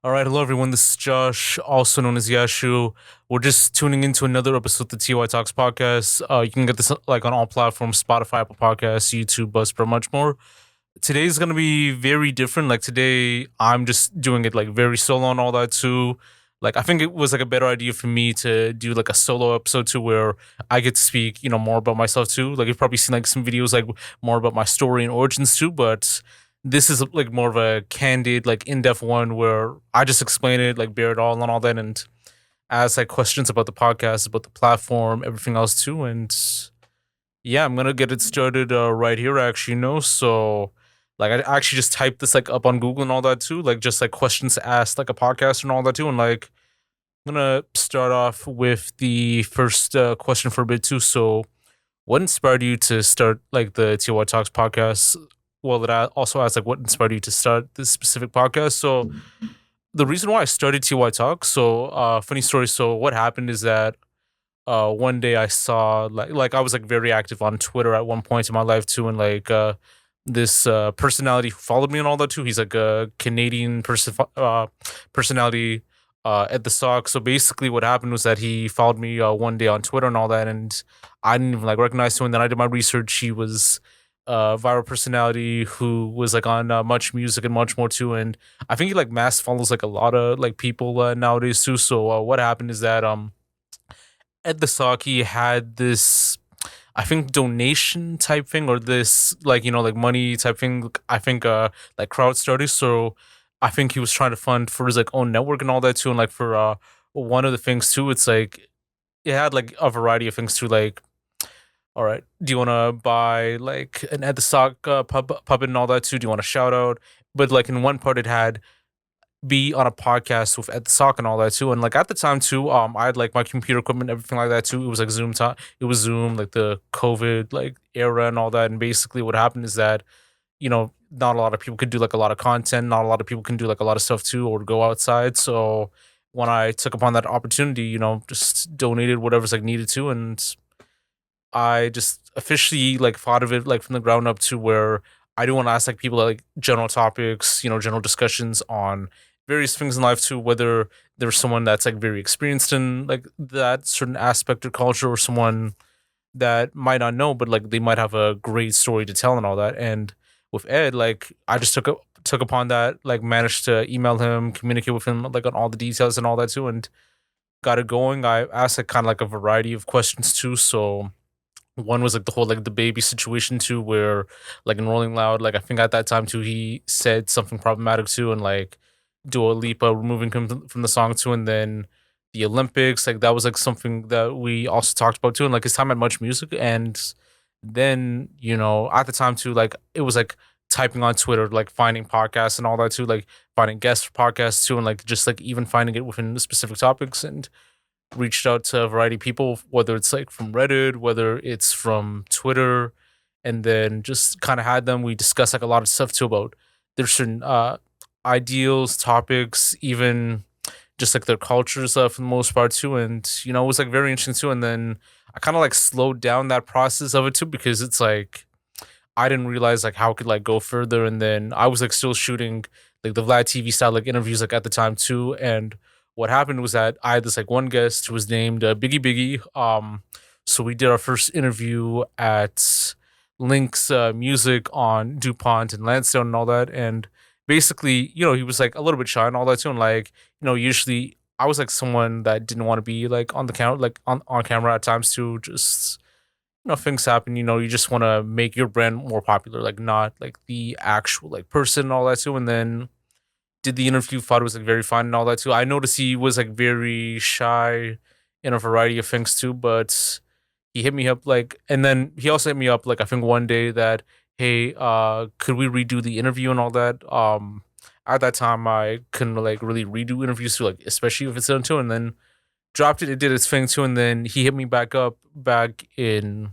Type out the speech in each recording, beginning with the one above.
All right, hello everyone. This is Josh, also known as Yashu. We're just tuning into another episode of the TY Talks podcast. You can get this like on all platforms: Spotify, Apple Podcasts, YouTube, Buzzsprout, much more. Today's gonna be very different. Like today, I'm just doing it like very solo and all that too. Like I think it was like a better idea for me to do like a solo episode too, where I get to speak, more about myself too. Like you've probably seen like some videos like more about my story and origins too, but this is like more of a candid, like in-depth one where I just explain it, like bare it all and all that, and ask like questions about the podcast, about the platform, everything else too. And yeah, I'm gonna get it started right here. Actually, so like I actually just typed this like up on Google and all that too, like just like questions to ask like a podcast and all that too. And like I'm gonna start off with the first question for a bit too. So, what inspired you to start like the TY Talks podcast? Well, that I also asked like what inspired you to start this specific podcast. So the reason why I started TY Talks. So funny story. So what happened is that one day I saw like I was like very active on Twitter at one point in my life too, and like this personality who followed me and all that too. He's like a Canadian personality at the sock. So basically, what happened was that he followed me one day on Twitter and all that, and I didn't even like recognize him. And then I did my research. He was a viral personality who was like on Much Music and much more too. And I think he like mass follows like a lot of like people nowadays too. So what happened is that Ed the Saki had this, I think, donation type thing, or this like like money type thing. I think like crowd started. So I think he was trying to fund for his like own network and all that too. And like for one of the things too, it's like it had like a variety of things too. Like, all right, do you want to buy like an Ed the Sock puppet and all that too? Do you want a shout out? But like in one part, it had be on a podcast with Ed the Sock and all that too. And like at the time too, I had like my computer equipment, everything like that too. It was like Zoom time. It was Zoom, like the COVID like era and all that. And basically, what happened is that not a lot of people could do like a lot of content. Not a lot of people can do like a lot of stuff too, or go outside. So when I took upon that opportunity, just donated whatever's like needed to, and I just officially like thought of it like from the ground up to where I do want to ask like people like general topics, general discussions on various things in life too, whether there's someone that's like very experienced in like that certain aspect or culture, or someone that might not know, but like they might have a great story to tell and all that. And with Ed, like I just took upon that, like managed to email him, communicate with him like on all the details and all that too, and got it going. I asked like kind of like a variety of questions too. So one was like the whole like the baby situation too, where like in Rolling Loud, like I think at that time too, he said something problematic too, and like Dua Lipa removing him from the song too, and then the Olympics, like that was like something that we also talked about too, and like his time at Much Music, and then at the time too, like it was like typing on Twitter, like finding podcasts and all that too, like finding guests for podcasts too, and like just like even finding it within the specific topics, and reached out to a variety of people, whether it's like from Reddit, whether it's from Twitter, and then just kind of had them. We discussed like a lot of stuff too about their certain ideals, topics, even just like their cultures for the most part too. And it was like very interesting too. And then I kind of like slowed down that process of it too, because it's like I didn't realize like how it could like go further. And then I was like still shooting like the Vlad TV style like interviews like at the time too. And what happened was that I had this like one guest who was named Biggie Biggie. So we did our first interview at Link's Music on DuPont and Lansdowne and all that. And basically, he was like a little bit shy and all that too. And like, usually I was like someone that didn't want to be like on the camera, like on camera at times too. Just things happen. You just want to make your brand more popular, like not like the actual like person and all that too. And then did the interview, thought it was like very fun and all that too. I noticed he was like very shy in a variety of things too, but he hit me up like, and then he also hit me up like I think one day that, hey, could we redo the interview and all that. At that time I couldn't like really redo interviews too, like especially if it's done too, and then dropped it. It did its thing too, and then he hit me back up back in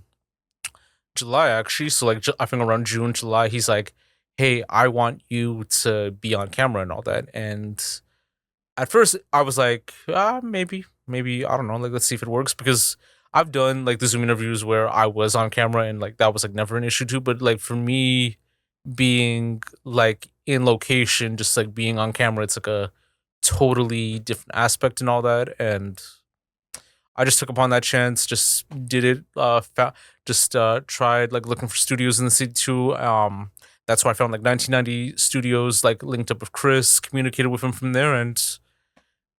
July actually. So like I think around June, July, he's like, "Hey, I want you to be on camera and all that." And at first, I was like, maybe I don't know. Like, let's see if it works, because I've done like the Zoom interviews where I was on camera and like that was like never an issue too. But like for me, being like in location, just like being on camera, it's like a totally different aspect and all that. And I just took upon that chance, just did it, just tried like looking for studios in the city too. That's why I found like 1990 studios, like linked up with Chris, communicated with him from there, and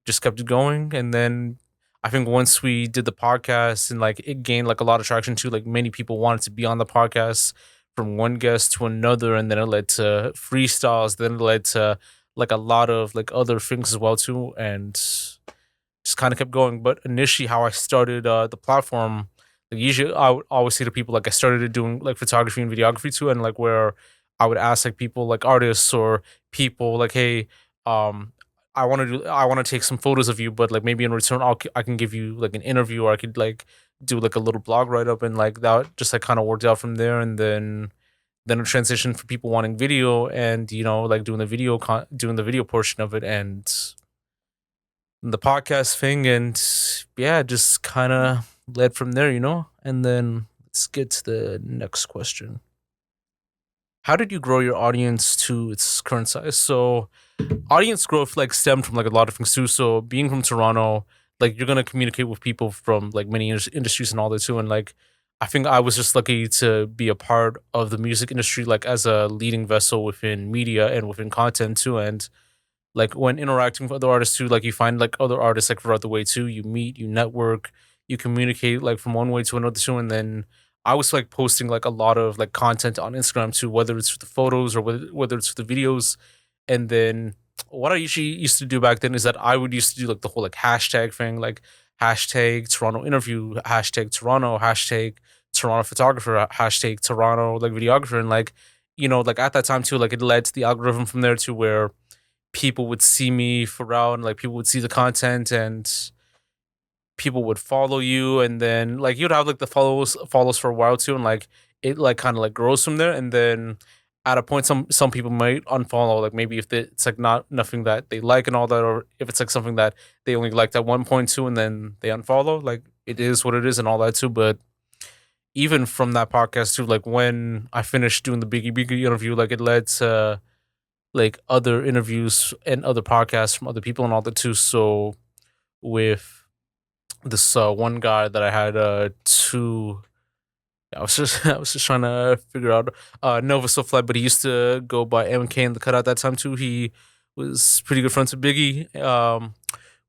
just kept it going. And then I think once we did the podcast and like it gained like a lot of traction too, like many people wanted to be on the podcast from one guest to another, and then it led to freestyles, then it led to like a lot of like other things as well too, and just kind of kept going. But initially, how I started the platform, like usually I would always say to people, like I started doing like photography and videography too, and like where I would ask like people, like artists or people, like, hey, um, I want to take some photos of you, but like maybe in return, I can give you like an interview, or I could like do like a little blog write up, and like that just like kind of worked out from there, and then a transition for people wanting video, and like doing the doing the video portion of it, and the podcast thing, and yeah, just kind of led from there, and then let's get to the next question. How did you grow your audience to its current size? So audience growth like stemmed from like a lot of things too. So being from Toronto, like you're gonna communicate with people from like many industries and all that too, and like I think I was just lucky to be a part of the music industry, like as a leading vessel within media and within content too. And like when interacting with other artists too, like you find like other artists like throughout the way too. You meet, you network, you communicate like from one way to another too. And then I was like posting like a lot of like content on Instagram too, whether it's the photos or whether it's the videos. And then what I usually used to do back then is that I would used to do like the whole like hashtag thing, like hashtag Toronto interview, hashtag Toronto, hashtag Toronto photographer, hashtag Toronto like videographer. And like, like at that time too, like it led to the algorithm from there to where people would see me throughout, and like people would see the content, and people would follow you, and then like you'd have like the follows for a while too, and like it like kind of like grows from there. And then at a point, some people might unfollow, like maybe if it's like not nothing that they like and all that, or if it's like something that they only liked at one point too, and then they unfollow. Like it is what it is and all that too. But even from that podcast too, like when I finished doing the Biggie interview, like it led to like other interviews and other podcasts from other people and all that too. So with this one guy that I had two, I was just I was just trying to figure out Nova So Fly, but he used to go by MK in the cut at that time too. He was pretty good friends with Biggie.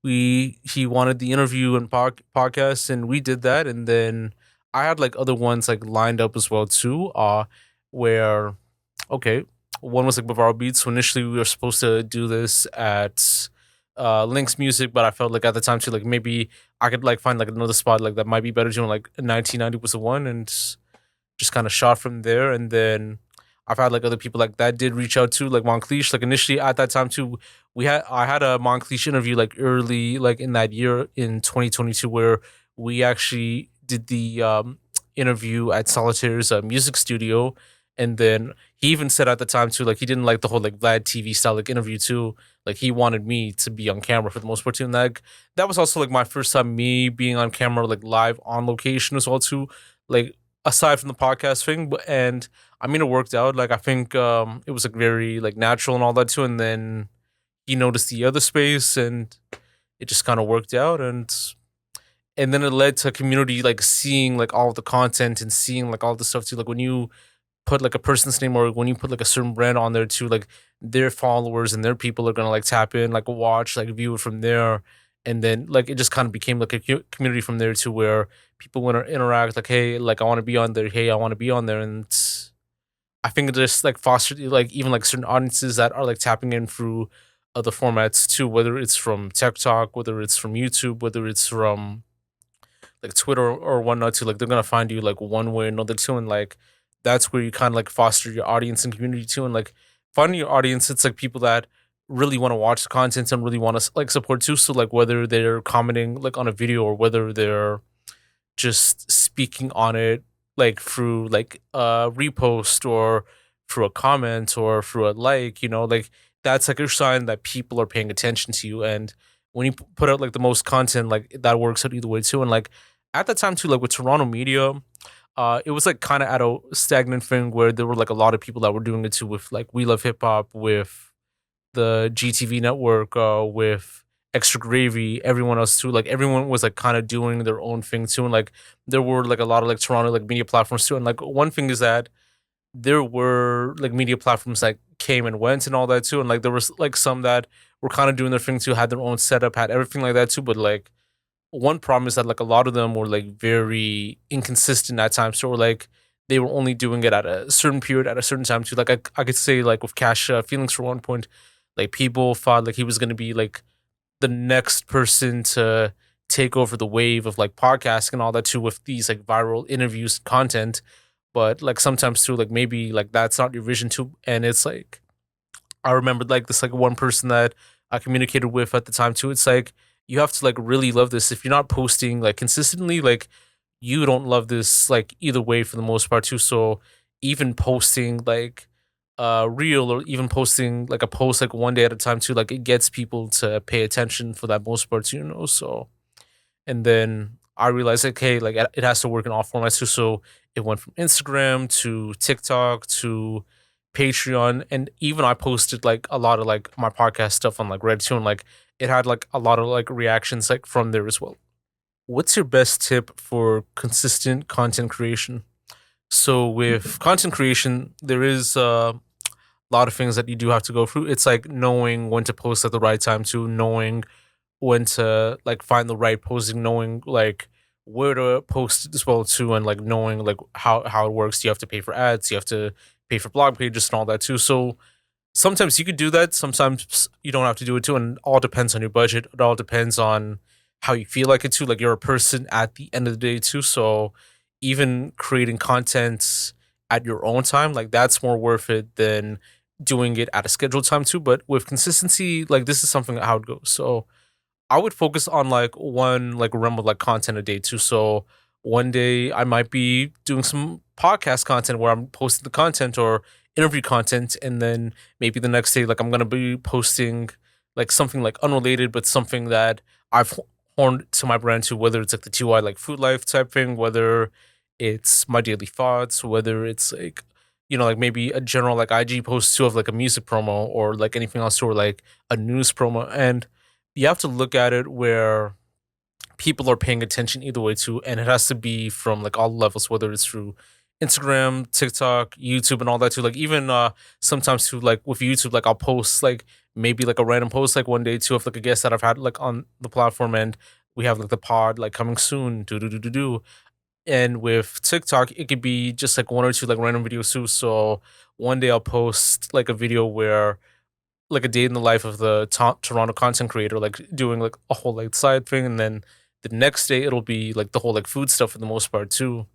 He wanted the interview and podcast, and we did that, and then I had like other ones like lined up as well too. Where okay, one was like Bavaro Beats. So initially we were supposed to do this at Link's Music, but I felt like at the time too, like maybe I could like find like another spot like that might be better doing like 1990 was the one, and just kind of shot from there. And then I've had like other people like that did reach out to like Moncleash. Like initially at that time too, I had a Moncleash interview like early like in that year in 2022 where we actually did the interview at Solitaire's music studio. And then he even said at the time too, like he didn't like the whole like Vlad TV style like interview too. Like he wanted me to be on camera for the most part too. And that was also like my first time me being on camera, like live on location as well too. Like aside from the podcast thing, but and I mean it worked out. Like I think it was like very like natural and all that too. And then he noticed the other space, and it just kind of worked out. And then it led to community like seeing like all the content and seeing like all the stuff too. Like when you put like a person's name, or when you put like a certain brand on there too, like their followers and their people are gonna like tap in, like watch, like view it from there. And then like it just kind of became like a community from there too, where people want to interact, like, hey, like I want to be on there, hey, I want to be on there. And I think it just like fostered like even like certain audiences that are like tapping in through other formats too, whether it's from TikTok, whether it's from YouTube, whether it's from like Twitter or whatnot too. Like they're gonna find you like one way or another too, and like that's where you kind of like foster your audience and community too. And like finding your audience, it's like people that really want to watch the content and really want to like support too. So like whether they're commenting like on a video, or whether they're just speaking on it like through like a repost, or through a comment, or through a like, like that's like a sign that people are paying attention to you. And when you put out like the most content, like that works out either way too. And like at that time too, like with Toronto media, it was like kind of at a stagnant thing where there were like a lot of people that were doing it too, with like We Love Hip Hop, with the GTV network with Extra Gravy, everyone else too. Like everyone was like kind of doing their own thing too, and like there were like a lot of like Toronto like media platforms too. And like one thing is that there were like media platforms that came and went and all that too, and like there was like some that were kind of doing their thing too, had their own setup, had everything like that too. But like one problem is that like a lot of them were like very inconsistent at times, so like they were only doing it at a certain period at a certain time too. Like I could say like with Cash Feelings for one point, like people thought like he was gonna be like the next person to take over the wave of like podcasting and all that too with these like viral interviews and content. But like sometimes too, like maybe like that's not your vision too. And it's like I remember like this like one person that I communicated with at the time too. It's like you have to like really love this. If you're not posting like consistently, like you don't love this like either way for the most part too. So even posting like real or even posting like a post like one day at a time too, like it gets people to pay attention for that most part too, you know. So and then I realized like hey, like it has to work in all formats too. So it went from Instagram to TikTok to Patreon, and even I posted like a lot of like my podcast stuff on like Reddit too, and like it had like a lot of like reactions like from there as well. What's your best tip for consistent content creation? So with content creation, there is a lot of things that you do have to go through. It's like knowing when to post at the right time to knowing when to like find the right posting, knowing like where to post as well too, and like knowing like how it works. You have to pay for ads, you have to pay for blog pages and all that too. So sometimes you could do that, sometimes you don't have to do it too, and it all depends on your budget. It all depends on how you feel like it too. Like you're a person at the end of the day too. So even creating content at your own time, like that's more worth it than doing it at a scheduled time too. But with consistency, like this is something how it goes. So I would focus on like one like realm of like content a day too. So one day I might be doing some podcast content where I'm posting the content or interview content, and then maybe the next day like I'm gonna be posting like something like unrelated, but something that I've horned to my brand to, whether it's like the TY like food life type thing, whether it's my daily thoughts, whether it's like like maybe a general like IG post too of like a music promo or like anything else or like a news promo. And you have to look at it where people are paying attention either way too, and it has to be from like all levels, whether it's through Instagram, TikTok, YouTube, and all that too. Like even sometimes too, like with YouTube, like I'll post like maybe like a random post like one day too of like a guest that I've had like on the platform, and we have like the pod like coming soon, do. And with TikTok, it could be just like one or two like random videos too. So one day I'll post like a video where like a day in the life of the Toronto content creator, like doing like a whole like side thing, and then the next day it'll be like the whole like food stuff for the most part too.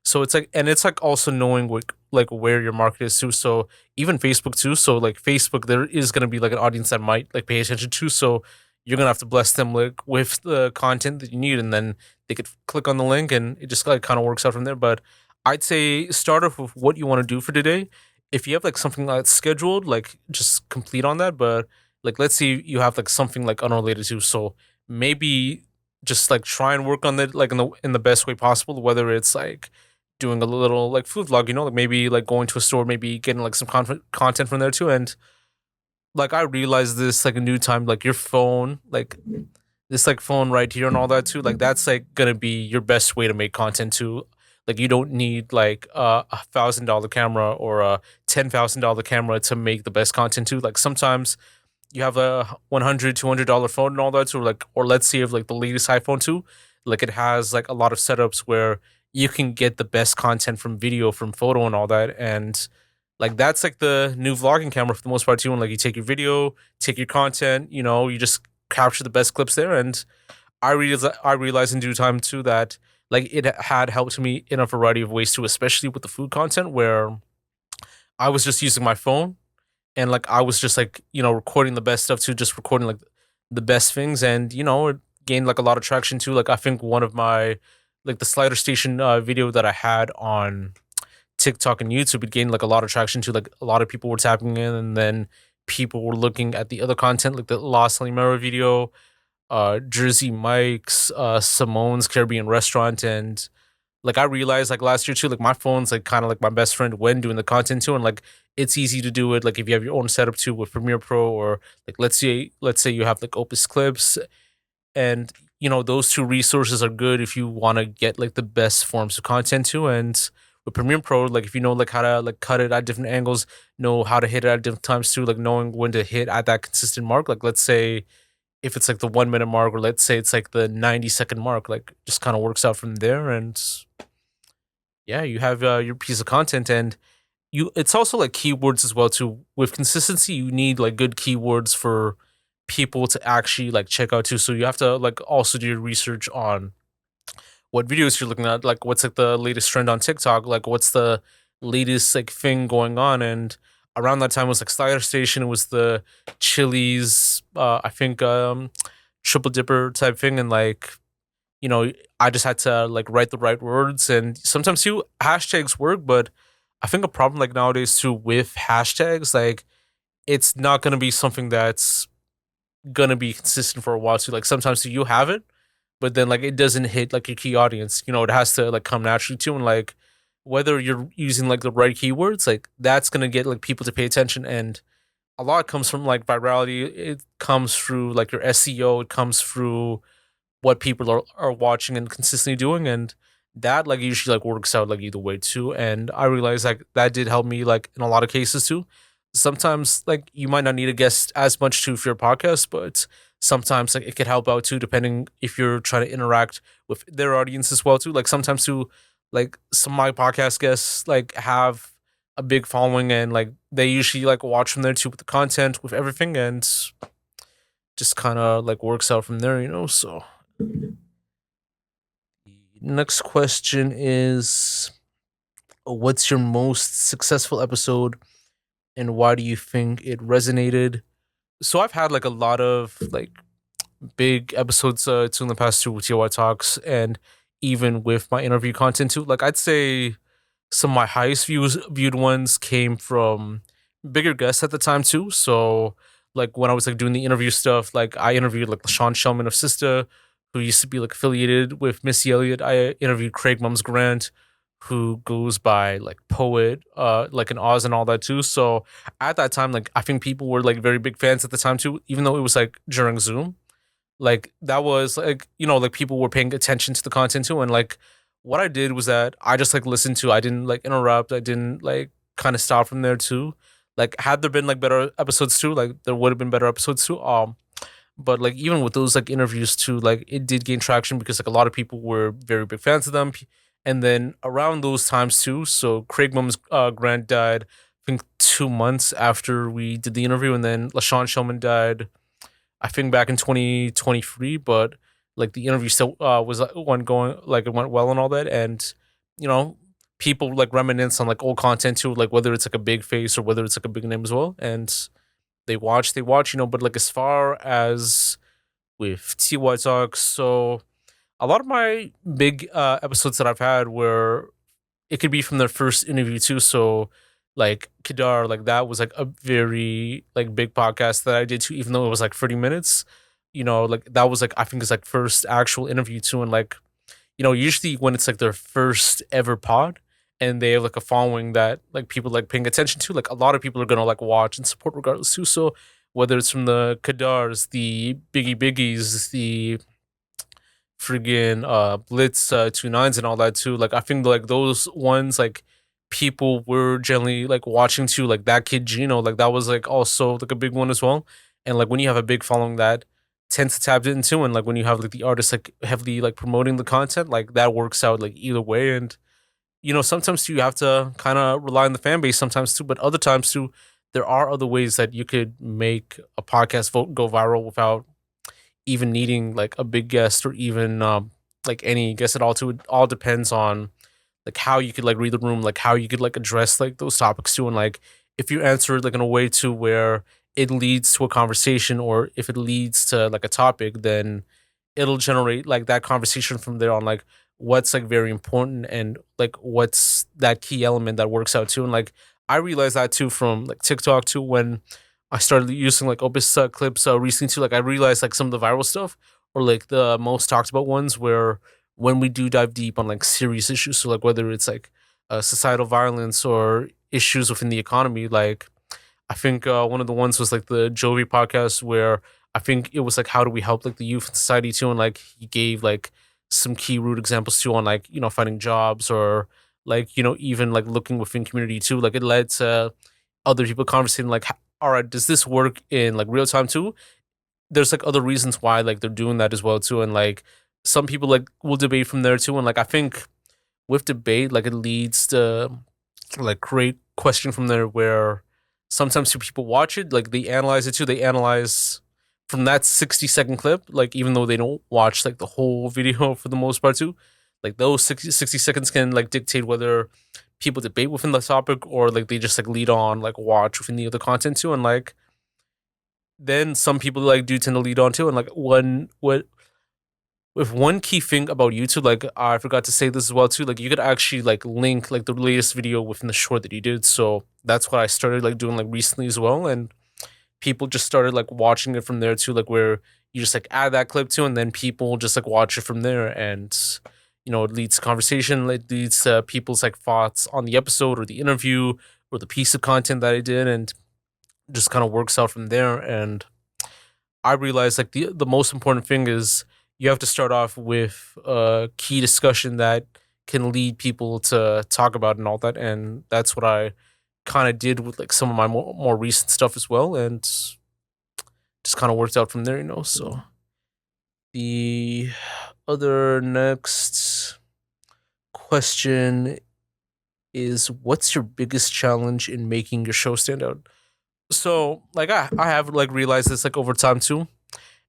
So it's like, and it's like also knowing like where your market is too. So even Facebook too. So like Facebook, there is gonna be like an audience that might like pay attention to. So you're gonna have to bless them like with the content that you need, and then they could click on the link, and it just like kind of works out from there. But I'd say start off with what you want to do for today. If you have like something that's scheduled, like just complete on that. But like let's say you have like something like unrelated to, so maybe just like try and work on that like in the best way possible. Whether it's like doing a little like food vlog, like maybe like going to a store, maybe getting like some content from there too. And like I realized this like a new time, like your phone, like this like phone right here and all that too, like that's like gonna be your best way to make content too. Like you don't need like $1,000 camera or a $10,000 camera to make the best content too. Like sometimes you have a $100 $200 phone and all that too, like, or let's say you have like the latest iPhone too, like it has like a lot of setups where you can get the best content from video, from photo and all that. And like that's like the new vlogging camera for the most part too. And like you take your video, take your content, you just capture the best clips there. And I realized in due time too that like it had helped me in a variety of ways too, especially with the food content where I was just using my phone, and like I was just like recording the best stuff too, just recording like the best things. And it gained like a lot of traction too. Like I think one of my like the slider station video that I had on TikTok and YouTube, it gained like a lot of traction too. Like a lot of people were tapping in, and then people were looking at the other content, like the Los Limera video, Jersey Mike's, Simone's Caribbean Restaurant, and Like I realized like last year too, like my phone's like kind of like my best friend when doing the content too, and like it's easy to do it. Like if you have your own setup too with Premiere Pro, or like let's say you have like Opus Clips, and those two resources are good if you want to get like the best forms of content too. And with Premiere Pro, like if you know like how to like cut it at different angles, know how to hit it at different times too, like knowing when to hit at that consistent mark. Like let's say if it's like the 1 minute mark, or let's say it's like the 90-second mark, like just kind of works out from there. And yeah, you have your piece of content. And it's also like keywords as well too. With consistency, you need like good keywords for people to actually like check out too. So you have to like also do your research on what videos you're looking at, like what's like the latest trend on TikTok, like what's the latest like thing going on. And around that time was like Slider Station, it was the Chili's, I think triple dipper type thing. And like, you know, I just had to like write the right words. And sometimes too hashtags work, but I think a problem like nowadays too with hashtags, like it's not gonna be something that's gonna be consistent for a while too. Like sometimes you have it, but then like it doesn't hit like your key audience. It has to like come naturally too. And like whether you're using like the right keywords, like that's gonna get like people to pay attention. And a lot comes from like virality. It comes through like your SEO. It comes through what people are watching and consistently doing. And that like usually like works out like either way too. And I realized like that did help me like in a lot of cases too. Sometimes like you might not need a guest as much too for your podcast, but sometimes like it could help out too, depending if you're trying to interact with their audience as well too. Like sometimes too, like some of my podcast guests like have a big following, and like they usually like watch from there too with the content, with everything, and just kind of like works out from there. So next question is, what's your most successful episode and why do you think it resonated? So I've had like a lot of like big episodes too in the past too with TLOY talks, and even with my interview content too. Like I'd say some of my highest viewed ones came from bigger guests at the time too. So like when I was like doing the interview stuff, like I interviewed like LaShawn Shellman of Sista, who used to be like affiliated with Missy Elliott. I interviewed Craig Mums Grant, who goes by like Poet, like in Oz and all that too. So at that time, like I think people were like very big fans at the time too, even though it was like during Zoom. Like that was like, like people were paying attention to the content too. And like what I did was that I just like listened to, I didn't like interrupt, I didn't like kind of stop from there too. Like had there been like better episodes too, like there would have been better episodes too. But like even with those like interviews too, like it did gain traction because like a lot of people were very big fans of them. And then around those times too, so Craig Mums Grant died, I think 2 months after we did the interview, and then LaShawn Shellman died, I think back in 2023. But like the interview still was one going, like it went well and all that. And you know, people like reminisce on like old content too, like whether it's like a big face or whether it's like a big name as well. And they watch. But like as far as with TY Talks, so a lot of my big episodes that I've had where it could be from their first interview too. So like Kedar, like that was like a very like big podcast that I did too, even though it was like 30 minutes. Like that was like I think it's like first actual interview too. And like, usually when it's like their first ever pod and they have like a following that like people like paying attention to, like a lot of people are gonna like watch and support regardless too. So whether it's from the Kadars, the Biggies, the friggin' Blitz 29s and all that too. Like I think like those ones like people were generally like watching too. Like that kid Gino, like that was like also like a big one as well. And like when you have a big following that tends to tap into, and like when you have like the artists like heavily like promoting the content, like that works out like either way. And sometimes you have to kind of rely on the fan base sometimes too, but other times too, there are other ways that you could make a podcast go viral without even needing like a big guest or even like any guest at all too. It all depends on like how you could like read the room, like how you could like address like those topics too. And like if you answer it like in a way to where it leads to a conversation, or if it leads to like a topic, then it'll generate like that conversation from there on like what's like very important, and like what's that key element that works out too. And like I realized that too from like TikTok too, when I started using like Opus clips recently too. Like I realized like some of the viral stuff, or like the most talked about ones, were when we do dive deep on like serious issues, so like whether it's like societal violence or issues within the economy, like I think one of the ones was like the Jovi podcast where I think it was like how do we help like the youth in society too, and like he gave like some key root examples too on like finding jobs or like even like looking within community too. Like it led to other people conversing like, all right, does this work in like real time too? There's like other reasons why like they're doing that as well too, and like some people like will debate from there too, and like I think with debate like it leads to like great question from there where sometimes two people watch it like they analyze it too, they analyze from that 60-second clip, like even though they don't watch like the whole video for the most part too, like those 60 seconds can like dictate whether people debate within the topic or like they just like lead on like watch within the other content too, and like then some people like do tend to lead on too, and like one what with one key thing about YouTube, like I forgot to say this as well too, like you could actually like link like the latest video within the short that you did. So that's what I started like doing like recently as well. And people just started like watching it from there too, like where you just like add that clip to and then people just like watch it from there, and it leads to conversation, it leads to people's like thoughts on the episode or the interview or the piece of content that I did, and just kind of works out from there. And I realized like the most important thing is you have to start off with a key discussion that can lead people to talk about and all that, and that's what I kind of did with like some of my more recent stuff as well, and just kind of worked out from there. So the other next question is, what's your biggest challenge in making your show stand out? So like I have like realized this like over time too,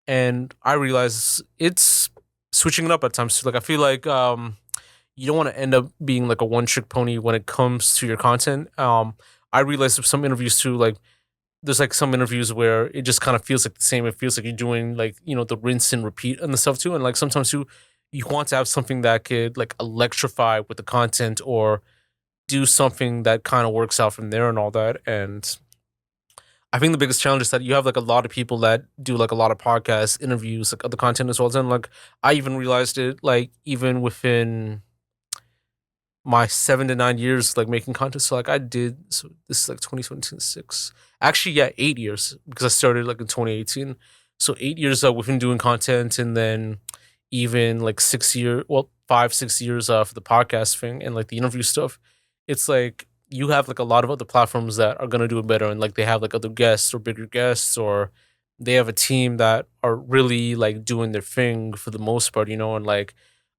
and I realize it's switching it up at times too. Like I feel like you don't want to end up being like a one trick pony when it comes to your content. I realized with some interviews too, like there's like some interviews where it just kind of feels like the same. It feels like you're doing like the rinse and repeat and the stuff too. And like sometimes you want to have something that could like electrify with the content or do something that kind of works out from there and all that. And I think the biggest challenge is that you have like a lot of people that do like a lot of podcasts, interviews, like other content as well. And like I even realized it like even within my 7 to 9 years like making content. So like I did, so this is like 2026. Actually, yeah, 8 years because I started like in 2018. So 8 years within doing content, and then even like 6 year, well, 5, 6 years for the podcast thing and like the interview stuff. It's like you have like a lot of other platforms that are gonna do it better, and like they have like other guests or bigger guests, or they have a team that are really like doing their thing for the most part. And like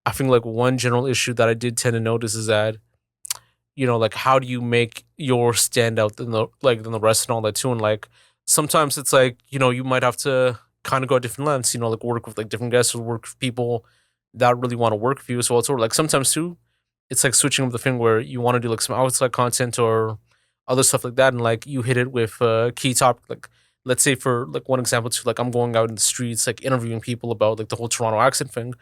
I think like one general issue that I did tend to notice is that like how do you make your stand out than the rest and all that too, and like sometimes it's like you might have to kind of go a different lengths, like work with like different guests or work with people that really want to work with you as well. So like sometimes too, it's like switching up the thing where you want to do like some outside content or other stuff like that, and like you hit it with a key topic. Like let's say for like one example too, like I'm going out in the streets like interviewing people about like the whole Toronto accent thing.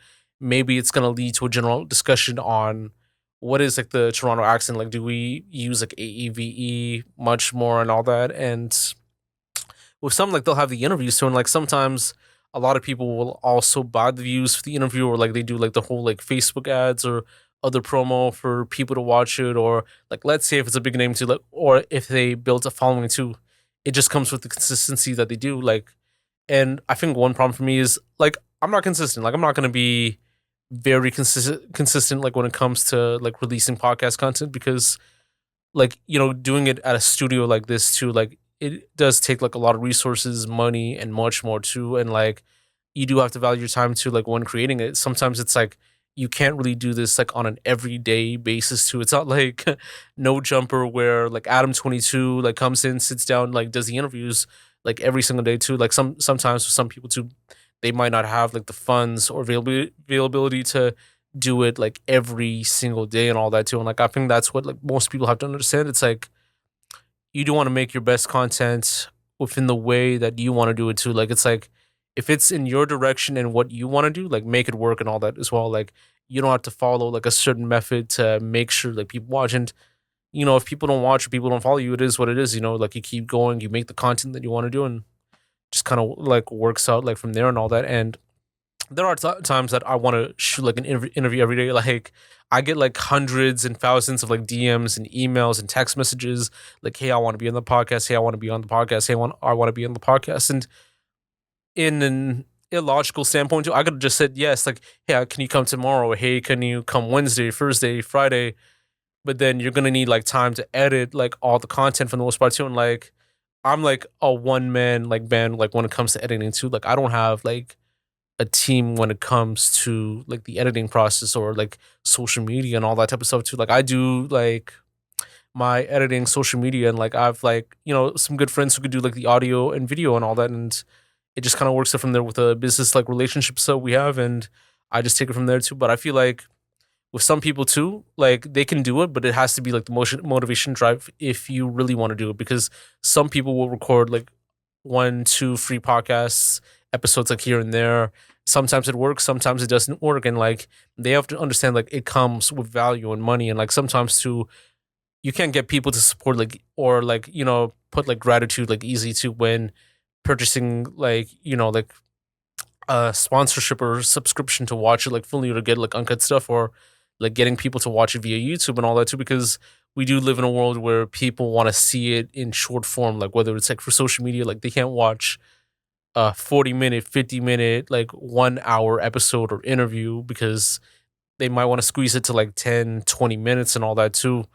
Maybe it's gonna lead to a general discussion on what is like the Toronto accent. Like, do we use like AEVE much more and all that? And with some, like they'll have the interviews too, and like sometimes a lot of people will also buy the views for the interview, or like they do like the whole like Facebook ads or other promo for people to watch it, or like let's say if it's a big name too, like or if they build a following too, it just comes with the consistency that they do. Like, and I think one problem for me is like I'm not consistent. Like I'm not gonna be very consistent like when it comes to like releasing podcast content, because like doing it at a studio like this too, like it does take like a lot of resources, money, and much more too, and like you do have to value your time too, like when creating it. Sometimes it's like you can't really do this like on an everyday basis too. It's not like No Jumper where like Adam 22 like comes in, sits down, like does the interviews like every single day too. Like sometimes for some people too, they might not have like the funds or availability to do it like every single day and all that too. And like I think that's what like most people have to understand. It's like you do want to make your best content within the way that you want to do it too. Like it's like if it's in your direction and what you want to do, like make it work and all that as well. Like you don't have to follow like a certain method to make sure like people watch. And if people don't watch or people don't follow you, it is what it is. Like you keep going, you make the content that you want to do, and just kind of like works out like from there and all that. And there are times that I want to shoot like an interview every day. Like I get like hundreds and thousands of like DMs and emails and text messages. Like, hey, I want to be on the podcast. Hey, I want to be on the podcast. Hey, I want to be on the podcast. And in an illogical standpoint, too, I could have just said yes. Like, hey, can you come tomorrow? Or, hey, can you come Wednesday, Thursday, Friday? But then you're gonna need like time to edit like all the content for the most part too. And like I'm like a one man like band like when it comes to editing too. Like I don't have like a team when it comes to like the editing process or like social media and all that type of stuff too. Like I do like my editing, social media, and like I've like some good friends who could do like the audio and video and all that, and it just kind of works out from there with a business like relationship so we have, and I just take it from there too. But I feel like with some people too, like they can do it, but it has to be like the motivation drive if you really want to do it. Because some people will record like one, two, three podcasts episodes like here and there. Sometimes it works, sometimes it doesn't work, and like they have to understand like it comes with value and money, and like sometimes too you can't get people to support like or like put like gratitude like easy to when purchasing like like a sponsorship or subscription to watch it like fully or to get like uncut stuff or like getting people to watch it via YouTube and all that too, because we do live in a world where people want to see it in short form, like whether it's like for social media, like they can't watch a 40-minute, 50-minute, like 1 hour episode or interview because they might want to squeeze it to like 10, 20 minutes and all that too.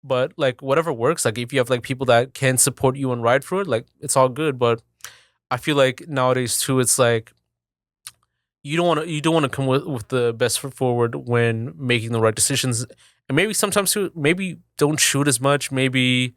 But like whatever works, like if you have like people that can support you and ride through it, like it's all good. But I feel like nowadays too, it's like you don't want to come with the best foot forward when making the right decisions, and maybe sometimes too, maybe don't shoot as much. Maybe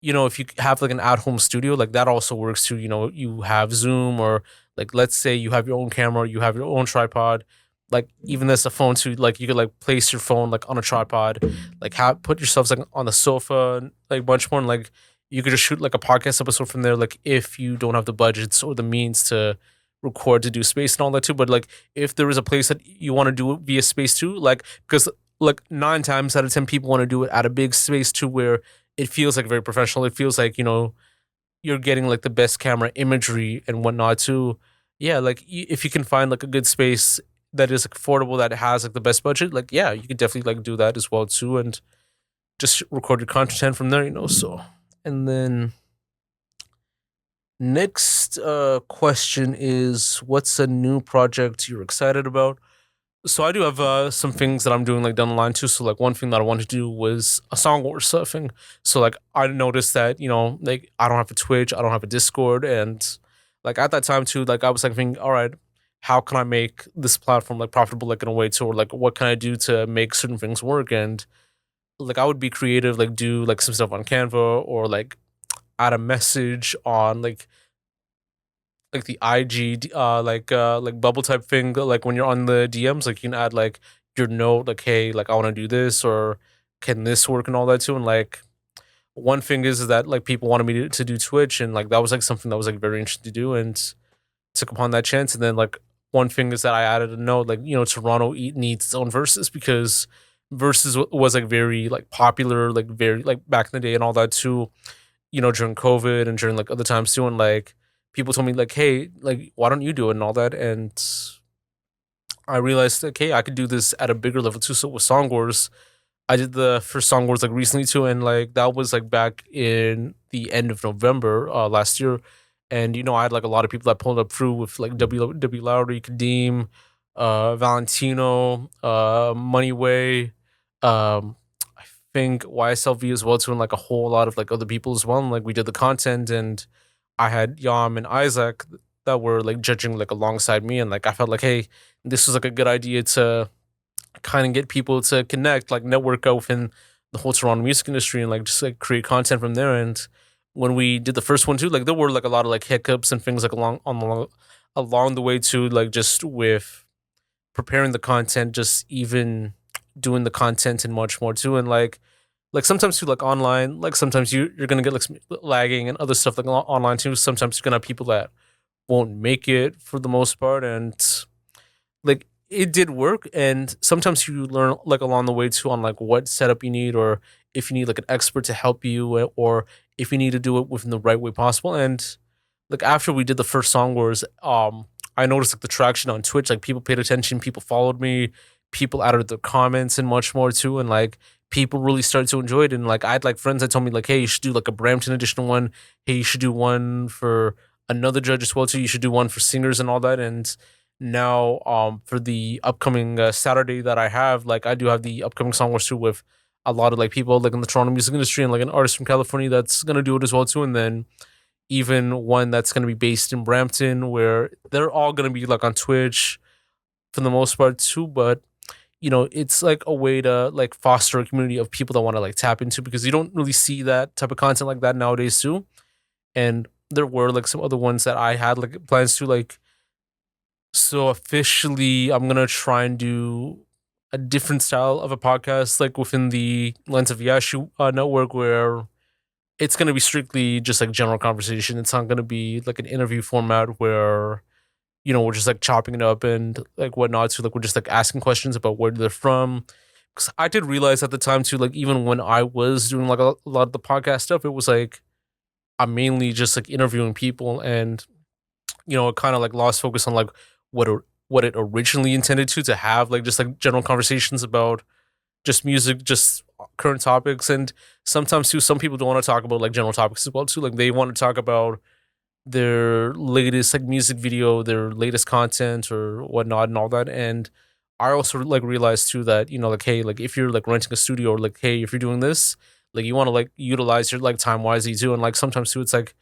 if you have like an at home studio, like that also works too. You have Zoom or like let's say you have your own camera, you have your own tripod. Like even as a phone too, like you could like place your phone like on a tripod, like put yourselves like on the sofa, like much more. And, like you could just shoot like a podcast episode from there. Like if you don't have the budgets or the means to record to do space and all that too, but like if there is a place that you want to do it via space too, like because like 9 times out of 10 people want to do it at a big space too, where it feels like very professional. It feels like you're getting like the best camera imagery and whatnot too. Yeah, like if you can find like a good space that is affordable, that has like the best budget, like yeah, you could definitely like do that as well too, and just record your content from there. So and then next question is, what's a new project you're excited about? So I do have some things that I'm doing like down the line too. So like one thing that I wanted to do was a song war surfing. So like I noticed that like I don't have a Twitch, I don't have a Discord, and like at that time too, like I was like thinking, all right, how can I make this platform like profitable like in a way too, or like what can I do to make certain things work? And like I would be creative, like do like some stuff on Canva or like add a message on like the IG like bubble type thing, like when you're on the DMs, like you can add like your note, like hey, like I want to do this or can this work and all that too. And like one thing is that like people wanted me to do Twitch, and like that was like something that was like very interesting to do, and took upon that chance. And then like one thing is that I added a note, like Toronto needs its own verses, because verses was like very like popular, like very like back in the day and all that too, during COVID and during like other times too. And like people told me like, hey, like why don't you do it and all that? And I realized like, hey, I could do this at a bigger level too. So with Song Wars, I did the first Song Wars like recently too, and like that was like back in the end of November last year. And I had like a lot of people that pulled up through with like W Lowry, Kadeem, Valentino, Moneyway, I think YSLV as well too, and like a whole lot of like other people as well. And like we did the content, and I had Yam and Isaac that were like judging like alongside me, and like I felt like, hey, this was like a good idea to kind of get people to connect, like network out within the whole Toronto music industry, and like just like create content from there. And when we did the first one too, like there were like a lot of like hiccups and things like along the way too, like just with preparing the content, just even doing the content and much more too. And like sometimes too, like online, like sometimes you're gonna get like some lagging and other stuff like online too. Sometimes you're gonna have people that won't make it for the most part, and like it did work. And sometimes you learn like along the way too on like what setup you need, or if you need like an expert to help you, or if you need to do it within the right way possible. And like after we did the first Song Wars, I noticed like the traction on Twitch, like people paid attention, people followed me, people added their comments and much more too, and like people really started to enjoy it. And like I had like friends that told me like, hey, you should do like a Brampton edition one. Hey, you should do one for another judge as well too. You should do one for singers and all that. And now for the upcoming Saturday that I have, like I do have the upcoming Song Wars too with a lot of like people like in the Toronto music industry and like an artist from California that's gonna do it as well too. And then even one that's gonna be based in Brampton, where they're all gonna be like on Twitch for the most part too. But it's like a way to like foster a community of people that want to like tap into, because you don't really see that type of content like that nowadays too. And there were like some other ones that I had like plans to like. So officially, I'm gonna try and do a different style of a podcast, like within the Lens of Yashu network, where it's gonna be strictly just like general conversation. It's not gonna be like an interview format where we're just like chopping it up and like whatnot. So like we're just like asking questions about where they're from. Because I did realize at the time too, like even when I was doing like a lot of the podcast stuff, it was like I'm mainly just like interviewing people, and it kind of like lost focus on like what what it originally intended to have, like just like general conversations about just music, just current topics. And sometimes too, some people don't want to talk about like general topics as well too. Like they want to talk about their latest like music video, their latest content or whatnot and all that. And I also like realized too that, like, hey, like if you're like renting a studio, or like, hey, if you're doing this, like you want to like utilize your like time wisely too. And like sometimes too, it's like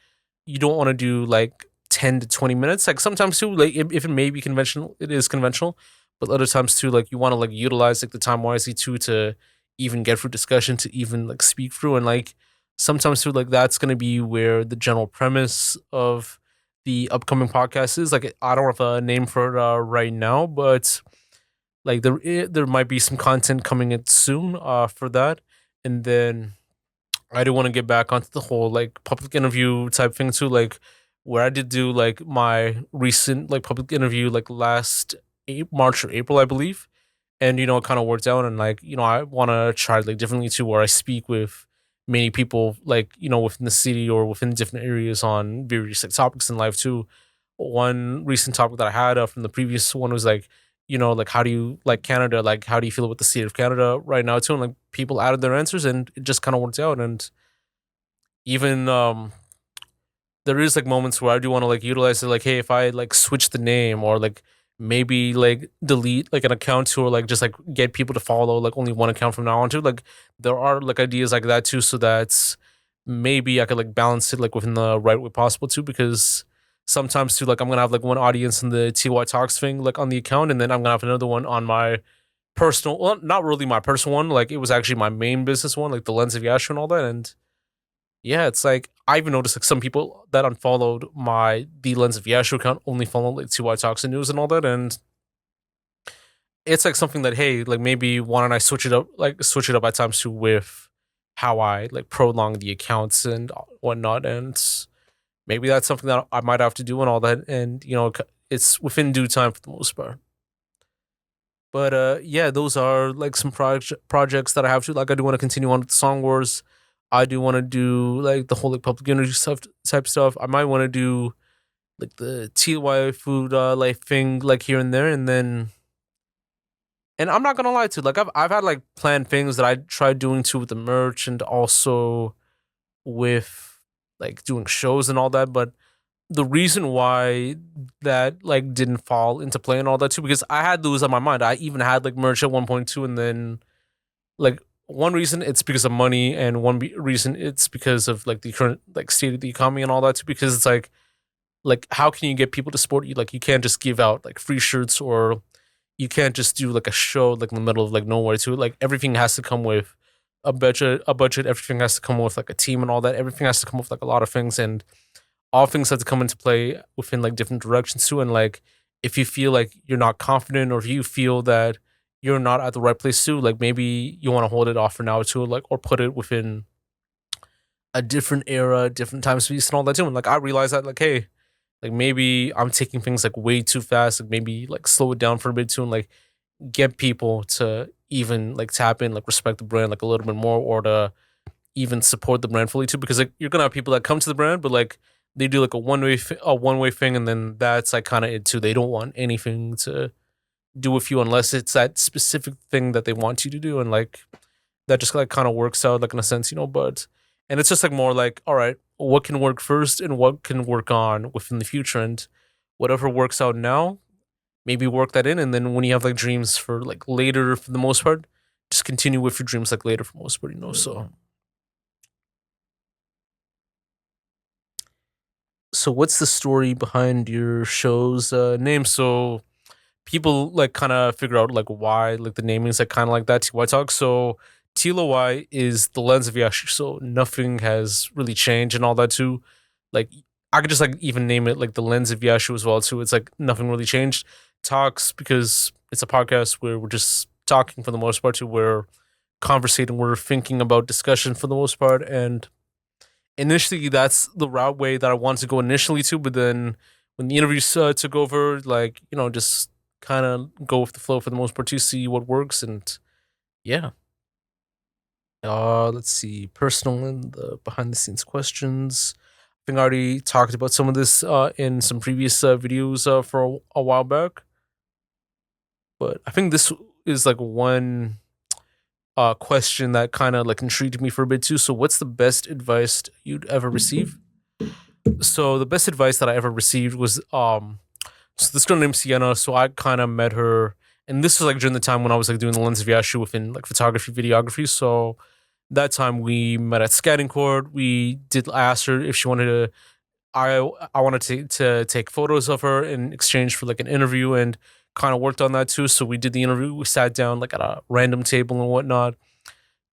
you don't want to do like 10 to 20 minutes. Like sometimes too, like if it may be conventional, it is conventional. But other times too, like you want to like utilize like the time wisely too, to even get through discussion, to even like speak through. And like sometimes too, like that's gonna be where the general premise of the upcoming podcast is. Like I don't have a name for it right now, but like there might be some content coming in soon for that. And then I do want to get back onto the whole like public interview type thing too, like where I did do like my recent like public interview like last March or April, I believe. And it kind of worked out. And like I want to try like differently too, where I speak with many people like within the city or within different areas on various like topics in life too. One recent topic that I had from the previous one was like, like how do you like Canada, like how do you feel about the state of Canada right now too. And like people added their answers, and it just kind of worked out. And even there is like moments where I do want to like utilize it, like, hey, if I like switch the name, or like maybe like delete like an account to, or like just like get people to follow like only one account from now on too. Like there are like ideas like that too, so that's maybe I could like balance it like within the right way possible too. Because sometimes too, like I'm gonna have like one audience in the TY Talks thing like on the account, and then I'm gonna have another one on my personal, well, not really my personal one, like it was actually my main business one, like the Lens of Yashu and all that. And yeah, it's like I even noticed like some people that unfollowed my the Lens of Yashu account only follow like TY Talks and News and all that. And it's like something that, hey, like maybe why don't I switch it up at times too, with how I like prolong the accounts and whatnot. And maybe that's something that I might have to do and all that. And it's within due time for the most part. But yeah, those are like some projects that I have to like. I do want to continue on with the Song Wars. I do want to do like the whole like public energy stuff type stuff. I might want to do like the TLOY food life thing like here and there. And then, and I'm not gonna lie to you, like I've had like planned things that I tried doing too with the merch, and also with like doing shows and all that. But the reason why that like didn't fall into play and all that too, because I had those on my mind. I even had like merch at 1.2, and then like one reason it's because of money, and one reason it's because of like the current like state of the economy and all that too. Because it's like how can you get people to support you? Like you can't just give out like free shirts, or you can't just do like a show like in the middle of like nowhere too. Like everything has to come with a budget. Everything has to come with like a team and all that. Everything has to come with like a lot of things, and all things have to come into play within like different directions too. And like if you feel like you're not confident, or if you feel that you're not at the right place too, like maybe you want to hold it off for now too, like, or put it within a different era, different time space and all that too. And like I realized that like, hey, like maybe I'm taking things like way too fast. Like maybe like slow it down for a bit too, and like get people to even like tap in, like respect the brand like a little bit more, or to even support the brand fully too. Because like you're gonna have people that come to the brand, but like they do like a one way thing, and then that's like kind of it too. They don't want anything to do with you unless it's that specific thing that they want you to do, and like that just like kind of works out like in a sense, but and it's just like more like, all right, what can work first and what can work on within the future, and whatever works out now, maybe work that in, and then when you have like dreams for like later for the most part, just continue with your dreams like later for the most part. So what's the story behind your show's name? So people like kind of figure out like why like the naming is like kind of like that TY talk. So TLOY is the lens of Yashu, so nothing has really changed and all that too. Like I could just like even name it like the lens of Yashu as well too. It's like nothing really changed. Talks because it's a podcast where we're just talking for the most part too. We're conversating, we're thinking about discussion for the most part, and initially that's the route way that I wanted to go initially too. But then when the interviews took over, like just kind of go with the flow for the most part to see what works. And yeah, let's see, personal and the behind the scenes questions. I think I already talked about some of this in some previous videos for a while back, but I think this is like one question that kind of like intrigued me for a bit too. So what's the best advice you'd ever receive? So the best advice that I ever received was so this girl named Sienna. So I kind of met her, and this was like during the time when I was like doing the lens of Yashu within like photography, videography. So that time we met at scouting court. I asked her if she wanted to. I wanted to take photos of her in exchange for like an interview, and kind of worked on that too. So we did the interview. We sat down like at a random table and whatnot,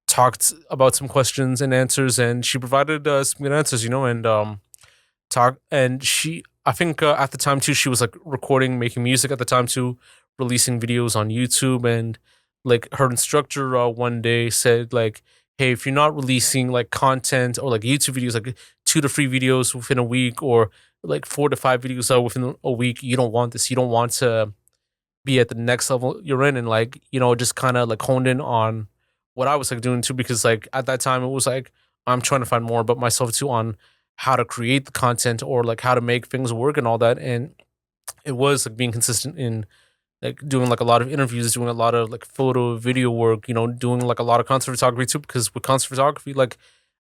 talked about some questions and answers, and she provided some good answers, and talk. And she, I think at the time too, she was like recording, making music at the time too, releasing videos on YouTube. And like her instructor one day said like, hey, if you're not releasing like content or like YouTube videos, like 2 to 3 videos within a week, or like 4 to 5 videos within a week, you don't want this. You don't want to be at the next level you're in. And like just kind of like honed in on what I was like doing too, because like at that time it was like I'm trying to find more about myself too on how to create the content or like how to make things work and all that. And it was like being consistent in like doing like a lot of interviews, doing a lot of like photo video work, doing like a lot of concert photography too, because with concert photography, like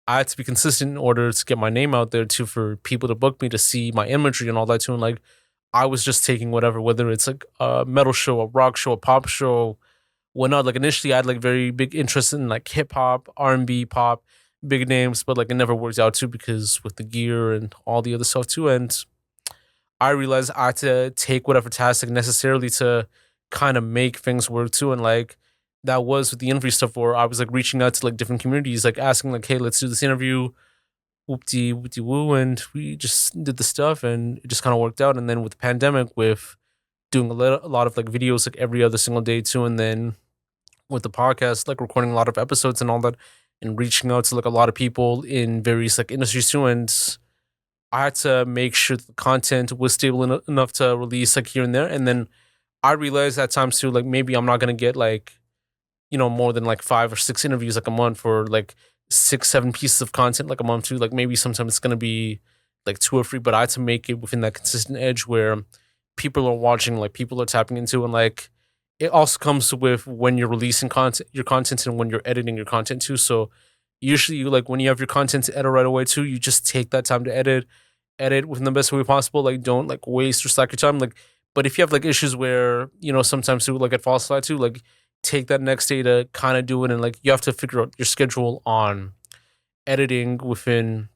I had to be consistent in order to get my name out there too, for people to book me, to see my imagery and all that too. And like I was just taking whatever, whether it's like a metal show, a rock show, a pop show, whatnot. Like initially I had like very big interest in like hip hop, R&B, pop, big names, but like it never worked out too, because with the gear and all the other stuff too. And I realized I had to take whatever task like necessarily to kind of make things work too. And like that was with the interview stuff, where I was like reaching out to like different communities, like asking like, hey, let's do this interview, whoopty whoopty woo, and we just did the stuff, and it just kind of worked out. And then with the pandemic, with doing a lot of like videos like every other single day too, and then with the podcast, like recording a lot of episodes and all that, and reaching out to like a lot of people in various like industries too. And I had to make sure the content was stable enough to release like here and there. And then I realized at times too, like maybe I'm not gonna get like more than like 5 or 6 interviews like a month, or like 6, 7 pieces of content like a month too. Like maybe sometimes it's gonna be like 2 or 3, but I had to make it within that consistent edge where people are watching, like people are tapping into. And like it also comes with when you're releasing your content, and when you're editing your content too. So usually like when you have your content to edit right away too, you just take that time to edit within the best way possible. Like don't like waste or slack your time. Like, but if you have like issues where sometimes too like it falls flat too, like take that next day to kind of do it. And like you have to figure out your schedule on editing within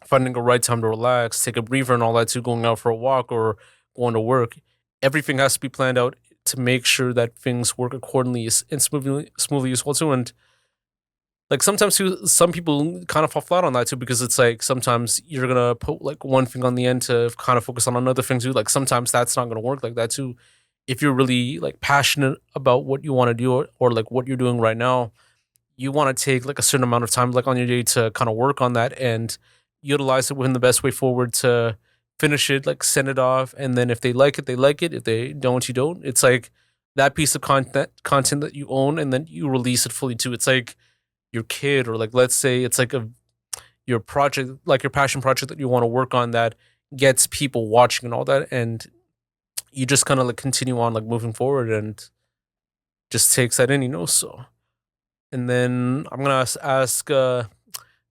finding a right time to relax, take a breather and all that too, going out for a walk or going to work. Everything has to be planned out to make sure that things work accordingly and smoothly as well too. And like sometimes too, some people kind of fall flat on that too, because it's like sometimes you're gonna put like one thing on the end to kind of focus on another thing too. Like sometimes that's not gonna work like that too. If you're really like passionate about what you want to do, or like what you're doing right now, you want to take like a certain amount of time like on your day to kind of work on that and utilize it within the best way forward to finish it, like send it off. And then if they like it, they like it. If they don't, you don't. It's like that piece of content that you own, and then you release it fully too. It's like your kid, or like let's say it's like a your project, like your passion project that you want to work on that gets people watching and all that, and you just kind of like continue on like moving forward and just takes that in, so. And then I'm gonna ask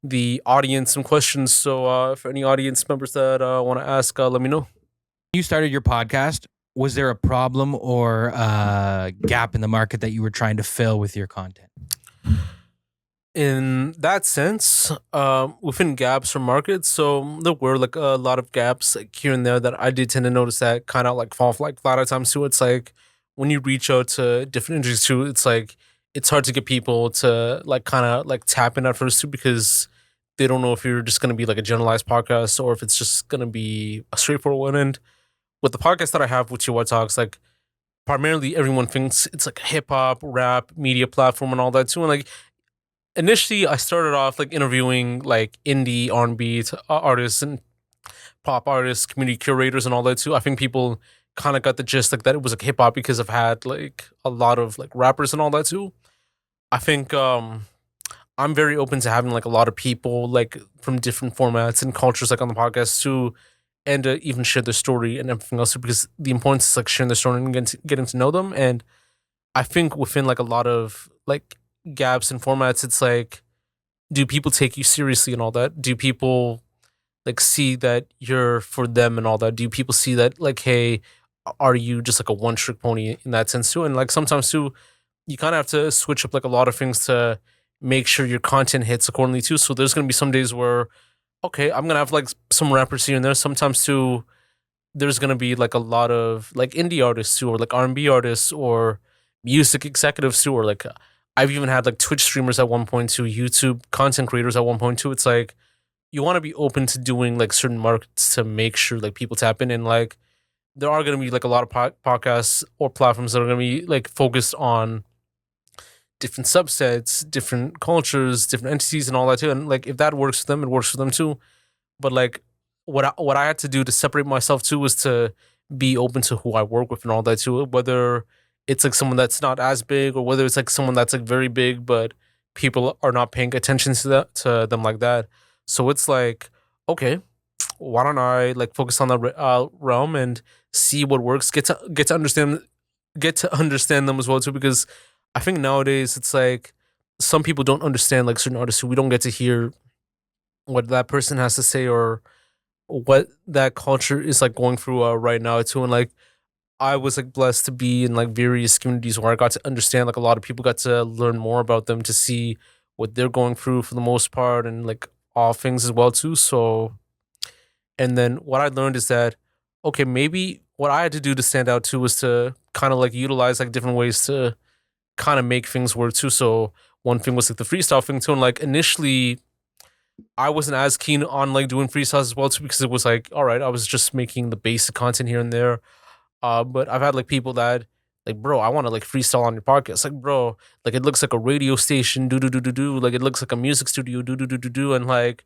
the audience some questions. So for any audience members that want to ask, let me know. You started your podcast. Was there a problem or a gap in the market that you were trying to fill with your content? In that sense, within gaps or markets, so there were like a lot of gaps like here and there that I did tend to notice that kind of like fall like flat at times too. It's like when you reach out to different industries too, it's like it's hard to get people to like kind of like tap in at first too because they don't know if you're just going to be like a generalized podcast or if it's just going to be a straightforward one. And with the podcast that I have with TLOY Talks, like primarily everyone thinks it's like a hip hop, rap, media platform and all that too. And like initially I started off like interviewing like indie R&B artists and pop artists, community curators and all that too. I think people kind of got the gist like that it was like hip hop because I've had like a lot of like rappers and all that too. I think I'm very open to having like a lot of people like from different formats and cultures like on the podcast too, and even share their story and everything else because the importance is like sharing their story and getting to know them. And I think within like a lot of like gaps and formats, it's like, do people take you seriously and all that? Do people like see that you're for them and all that? Do people see that like, hey, are you just like a one trick pony in that sense too? And like sometimes too, you kind of have to switch up like a lot of things to make sure your content hits accordingly too. So there's gonna be some days where, okay, I'm gonna have like some rappers here and there. Sometimes too, there's gonna be like a lot of like indie artists too, or like R&B artists, or music executives too, or like I've even had like Twitch streamers at one point too, YouTube content creators at one point too. It's like you want to be open to doing like certain markets to make sure like people tap in, and like there are gonna be like a lot of podcasts or platforms that are gonna be like focused on different subsets, different cultures, different entities, and all that too. And like if that works for them, it works for them too. But like what I had to do to separate myself too was to be open to who I work with and all that too. Whether it's like someone that's not as big, or whether it's like someone that's like very big, but people are not paying attention to them like that. So it's like, okay, why don't I like focus on the realm and see what works, get to understand them as well too, because I think nowadays it's like some people don't understand like certain artists who we don't get to hear what that person has to say or what that culture is like going through right now too. And like I was like blessed to be in like various communities where I got to understand like a lot of people, got to learn more about them, to see what they're going through for the most part, and like all things as well too. So and then what I learned is that okay, maybe what I had to do to stand out too was to kind of like utilize like different ways to kind of make things work too. So one thing was like the freestyle thing too. And like initially I wasn't as keen on like doing freestyles as well too, because it was like, all right, I was just making the basic content here and there. But I've had like people that like, bro, I want to like freestyle on your podcast. Like, bro, like it looks like a radio station, do do do do do. Like it looks like a music studio, do do do do do. And like,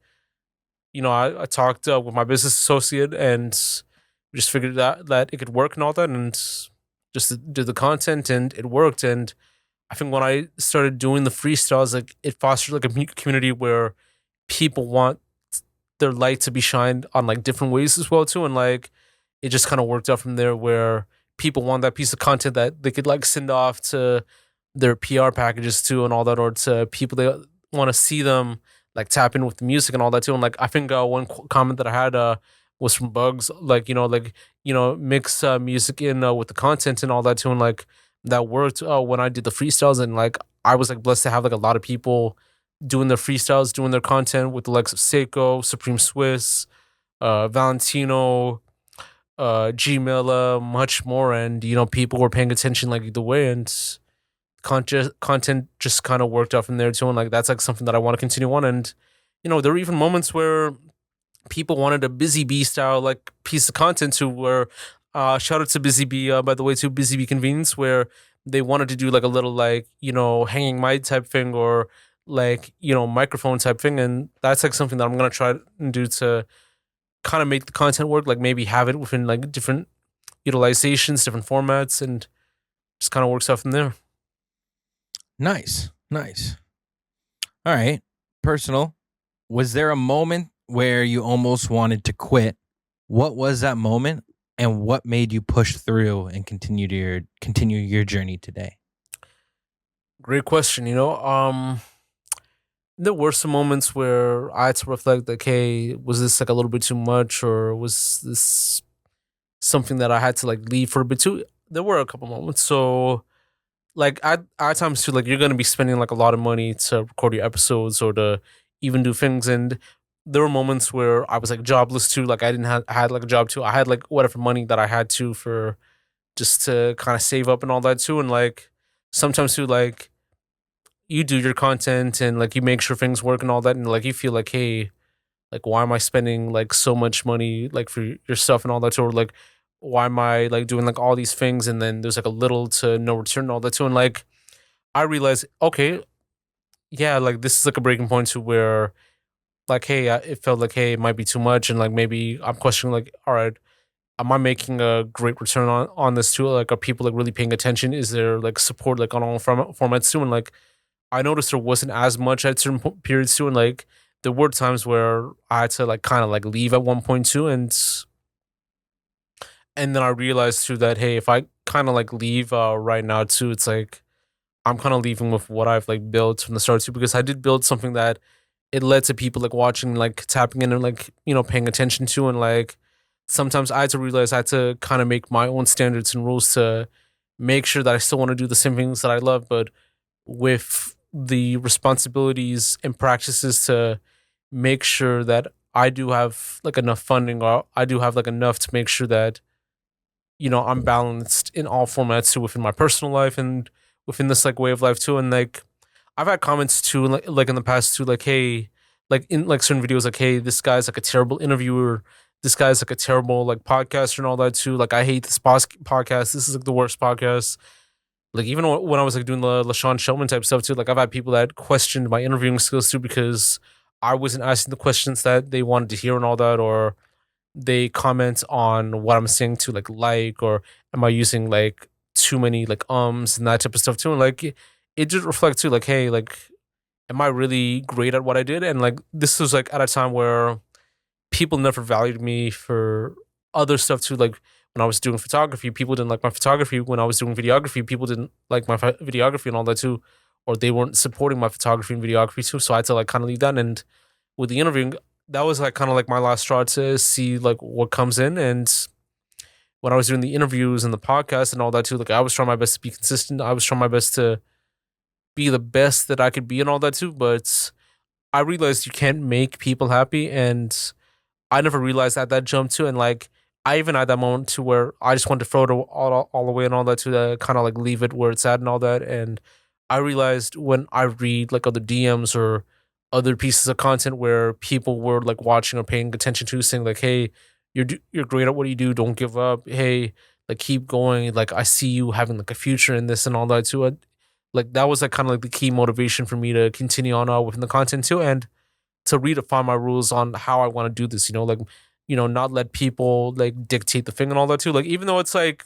I talked with my business associate and just figured out that it could work and all that, and just did the content and it worked. And I think when I started doing the freestyles, like it fostered like a community where people want their light to be shined on like different ways as well too. And like it just kind of worked out from there where people want that piece of content that they could like send off to their PR packages too and all that, or to people that want to see them like tap in with the music and all that too. And like I think one comment that I had was from Bugs, like mix music in with the content and all that too. And like that worked when I did the freestyles, and like I was like blessed to have like a lot of people doing their freestyles, doing their content with the likes of Seiko, Supreme Swiss, Valentino, Gmail, much more. And people were paying attention like either way, and content just kind of worked out from there too. And like that's like something that I want to continue on. And there were even moments where people wanted a Busy Bee style like piece of content too, where shout out to Busy Bee, by the way, to Busy Bee Convenience, where they wanted to do like a little like hanging mic type thing, or like microphone type thing. And that's like something that I'm gonna try and do to kind of make the content work, like maybe have it within like different utilizations, different formats, and just kind of works out from there. Nice. All right. Personal. Was there a moment where you almost wanted to quit? What was that moment, and what made you push through and continue your journey today? Great question. There were some moments where I had to reflect, like, hey, was this like a little bit too much, or was this something that I had to like leave for a bit too? There were a couple moments. So, like, at times too, like, you're gonna be spending like a lot of money to record your episodes or to even do things, and there were moments where I was like jobless too. Like, I didn't have I had like a job too. I had like whatever money that I had to for just to kind of save up and all that too, and like sometimes too, like you do your content and like you make sure things work and all that, and like you feel like, hey, like why am I spending like so much money like for your stuff and all that too, or like why am I like doing like all these things and then there's like a little to no return and all that too, and like I realized, okay, yeah, like this is like a breaking point to where like, hey, it felt like, hey, it might be too much, and like maybe I'm questioning, like, all right, am I making a great return on this too? Like, are people like really paying attention? Is there like support like on all formats too? And like I noticed there wasn't as much at certain periods too, and like there were times where I had to like kind of like leave at one point too, and then I realized too that, hey, if I kind of like leave right now too, it's like I'm kind of leaving with what I've like built from the start too, because I did build something that it led to people like watching, like tapping in and like paying attention to, and like sometimes I had to realize I had to kind of make my own standards and rules to make sure that I still want to do the same things that I love, but with the responsibilities and practices to make sure that I do have like enough funding, or I do have like enough to make sure that I'm balanced in all formats too, within my personal life and within this like way of life too. And like I've had comments too, like in the past too, like, hey, like in like certain videos, like, hey, this guy's like a terrible interviewer, this guy's like a terrible like podcaster and all that too. Like, I hate this podcast. This is like the worst podcast. Like, even when I was like doing the LaShawn Shellman type stuff too, like I've had people that questioned my interviewing skills too, because I wasn't asking the questions that they wanted to hear and all that, or they comment on what I'm saying to like, or am I using like too many like ums and that type of stuff too. And like it did reflect too, like, hey, like, am I really great at what I did? And like this was like at a time where people never valued me for other stuff too. Like, when I was doing photography, people didn't like my photography. When I was doing videography, people didn't like my videography and all that too, or they weren't supporting my photography and videography too. So I had to like kind of leave that. And with the interviewing, that was like kind of like my last straw to see like what comes in. And when I was doing the interviews and the podcast and all that too, like I was trying my best to be consistent. I was trying my best to be the best that I could be and all that too. But I realized you can't make people happy, and I never realized at that jump too. And like I even had that moment to where I just wanted to throw it all away and all that to kind of like leave it where it's at and all that. And I realized when I read like other DMs or other pieces of content where people were like watching or paying attention to, saying like, "Hey, you're great at what you do. Don't give up. Hey, like keep going. Like I see you having like a future in this and all that too." Like that was like kind of like the key motivation for me to continue on within the content too, and to redefine my rules on how I want to do this. Like not let people like dictate the thing and all that too. Like, even though it's like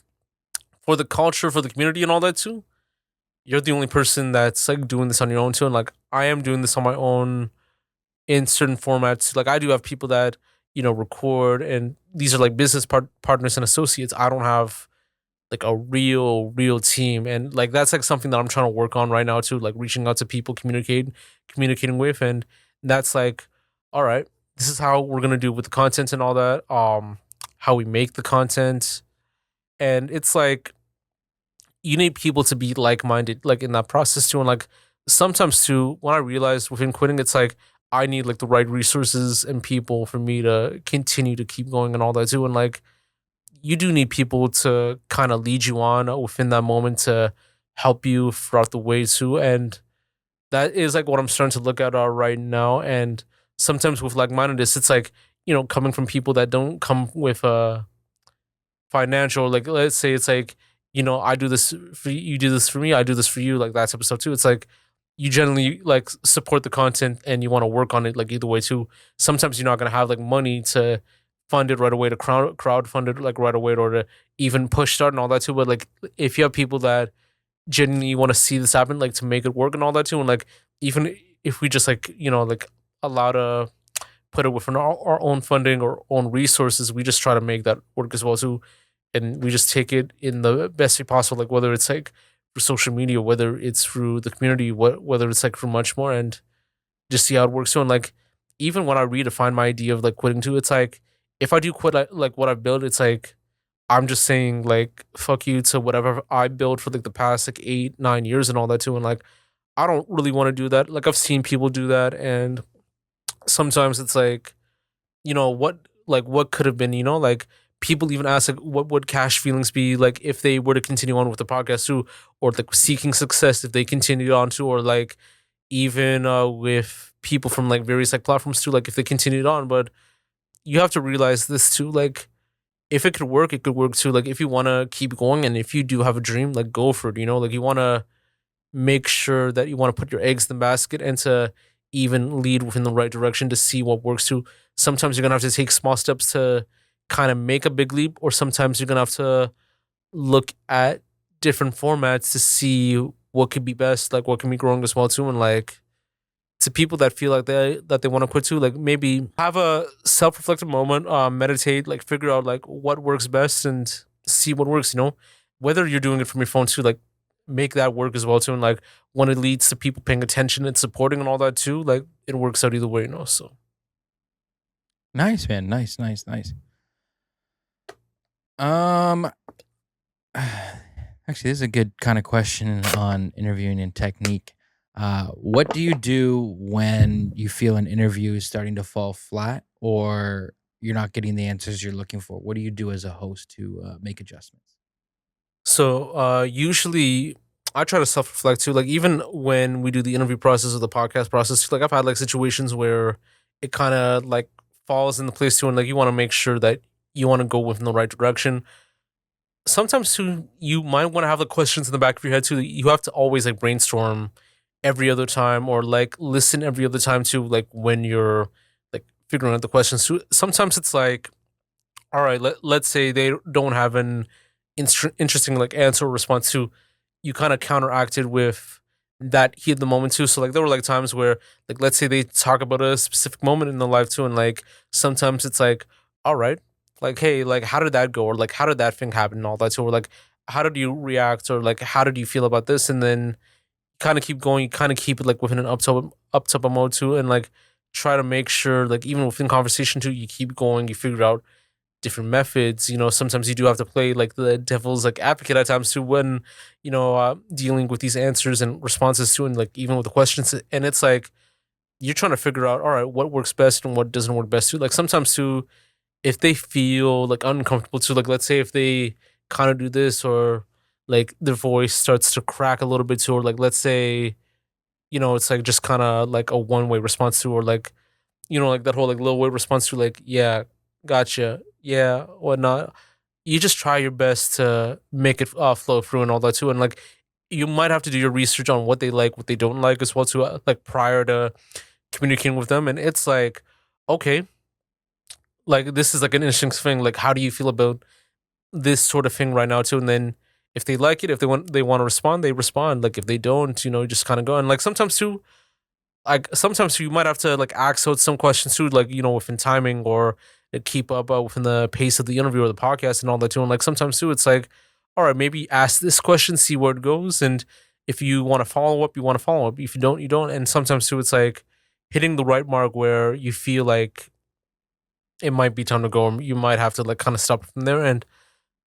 for the culture, for the community and all that too, you're the only person that's like doing this on your own too. And like I am doing this on my own in certain formats. Like I do have people that record, and these are like business partners and associates. I don't have like a real team, and like that's like something that I'm trying to work on right now too, like reaching out to people, communicating with, and that's like, all right, this is how we're gonna do with the content and all that, how we make the content. And it's like you need people to be like-minded like in that process too. And like sometimes too, when I realized within quitting, it's like I need like the right resources and people for me to continue to keep going and all that too. And like you do need people to kind of lead you on within that moment to help you throughout the way too. And that is like what I'm starting to look at right now. And sometimes with like-mindedness, it's like coming from people that don't come with a financial, like, let's say it's like I do this for you, you do this for me, I do this for you, like that type of stuff too. It's like you generally like support the content and you want to work on it like either way too. Sometimes you're not going to have like money to fund it right away, to crowd fund it like right away, or to even push start and all that too. But like if you have people that genuinely want to see this happen, like to make it work and all that too, and like even if we just like like allow to put it within our own funding or own resources, we just try to make that work as well too, and we just take it in the best way possible. Like whether it's like through social media, whether it's through the community, whether it's like through much more, and just see how it works too. And like even when I redefine my idea of like quitting too, it's like if I do quit like what I've built, it's like I'm just saying like fuck you to whatever I built for like the past like 8 9 years and all that too. And like I don't really want to do that. Like I've seen people do that, and sometimes it's like what could have been, like people even ask like what would cash feelings be like if they were to continue on with the podcast too, or like seeking success if they continued on to, or like even with people from like various like platforms too, like if they continued on. But you have to realize this too, like if it could work too. Like if you want to keep going and if you do have a dream, like go for it, like you want to make sure that you want to put your eggs in the basket and to even lead within the right direction to see what works too. Sometimes you're gonna have to take small steps to kind of make a big leap, or sometimes you're gonna have to look at different formats to see what could be best, like what can be growing as well too. And like to people that feel like they want to quit too, like maybe have a self-reflective moment, meditate, like figure out like what works best and see what works, whether you're doing it from your phone too, like make that work as well too. And like when it leads to people paying attention and supporting and all that too, like it works out either way, so Nice, man. Nice, nice, nice. Um, actually, this is a good kind of question on interviewing and technique. What do you do when you feel an interview is starting to fall flat or you're not getting the answers you're looking for? What do you do as a host to make adjustments? Usually I try to self-reflect too. Like even when we do the interview process or the podcast process, like I've had like situations where it kind of like falls into place too, and like you want to make sure that you want to go within the right direction. Sometimes too, you might want to have the questions in the back of your head too. You have to always like brainstorm every other time, or like listen every other time too, like when you're like figuring out the questions too. Sometimes it's like, all right, let's say they don't have an interesting like answer or response to, you kind of counteracted with that heat of the moment too. So like there were like times where like let's say they talk about a specific moment in their life too, and like sometimes it's like, all right, like hey, like how did that go, or like how did that thing happen and all that too, or like how did you react, or like how did you feel about this, and then kind of keep going, kind of keep it like within an up top mode too, and like try to make sure like even within conversation too, you keep going, you figure out different methods. Sometimes you do have to play like the devil's like advocate at times too when dealing with these answers and responses too, and like even with the questions. And it's like you're trying to figure out, all right, what works best and what doesn't work best too. Like sometimes too, if they feel like uncomfortable too, like let's say if they kind of do this, or like their voice starts to crack a little bit too, or like let's say it's like just kind of like a one-way response to, or like like that whole like little way response to, like, yeah, gotcha, yeah, whatnot. You just try your best to make it flow through and all that too. And like you might have to do your research on what they like, what they don't like as well too, like prior to communicating with them. And it's like, okay, like this is like an interesting thing. Like, how do you feel about this sort of thing right now too? And then if they like it, if they want to respond, they respond. Like if they don't, you just kind of go. And like sometimes too, like sometimes you might have to like ask out some questions too, like within timing, or keep up within the pace of the interview or the podcast and all that too. And like sometimes too, it's like, all right, maybe ask this question, see where it goes, and if you want to follow up, you want to follow up. If you don't, you don't. And sometimes too, it's like hitting the right mark where you feel like it might be time to go, or you might have to like kind of stop from there. And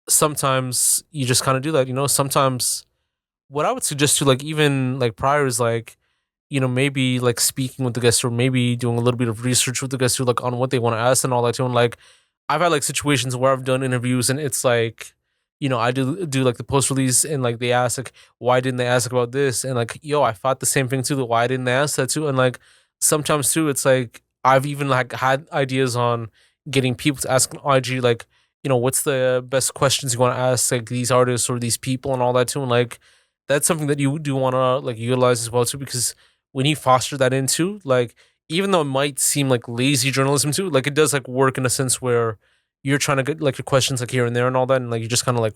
sometimes you just kind of do that. Sometimes what I would suggest to like even like prior is like maybe like speaking with the guests, or maybe doing a little bit of research with the guests too, like on what they want to ask and all that too. And like I've had like situations where I've done interviews and it's like, I do like the post release, and like they ask like, why didn't they ask about this? And like, yo, I thought the same thing too. Why didn't they ask that too? And like sometimes too, it's like I've even like had ideas on getting people to ask on IG like, what's the best questions you want to ask like these artists or these people and all that too. And like that's something that you do want to like utilize as well too, because when you foster that into like, even though it might seem like lazy journalism too, like it does like work in a sense where you're trying to get like your questions like here and there and all that, and like you just kind of like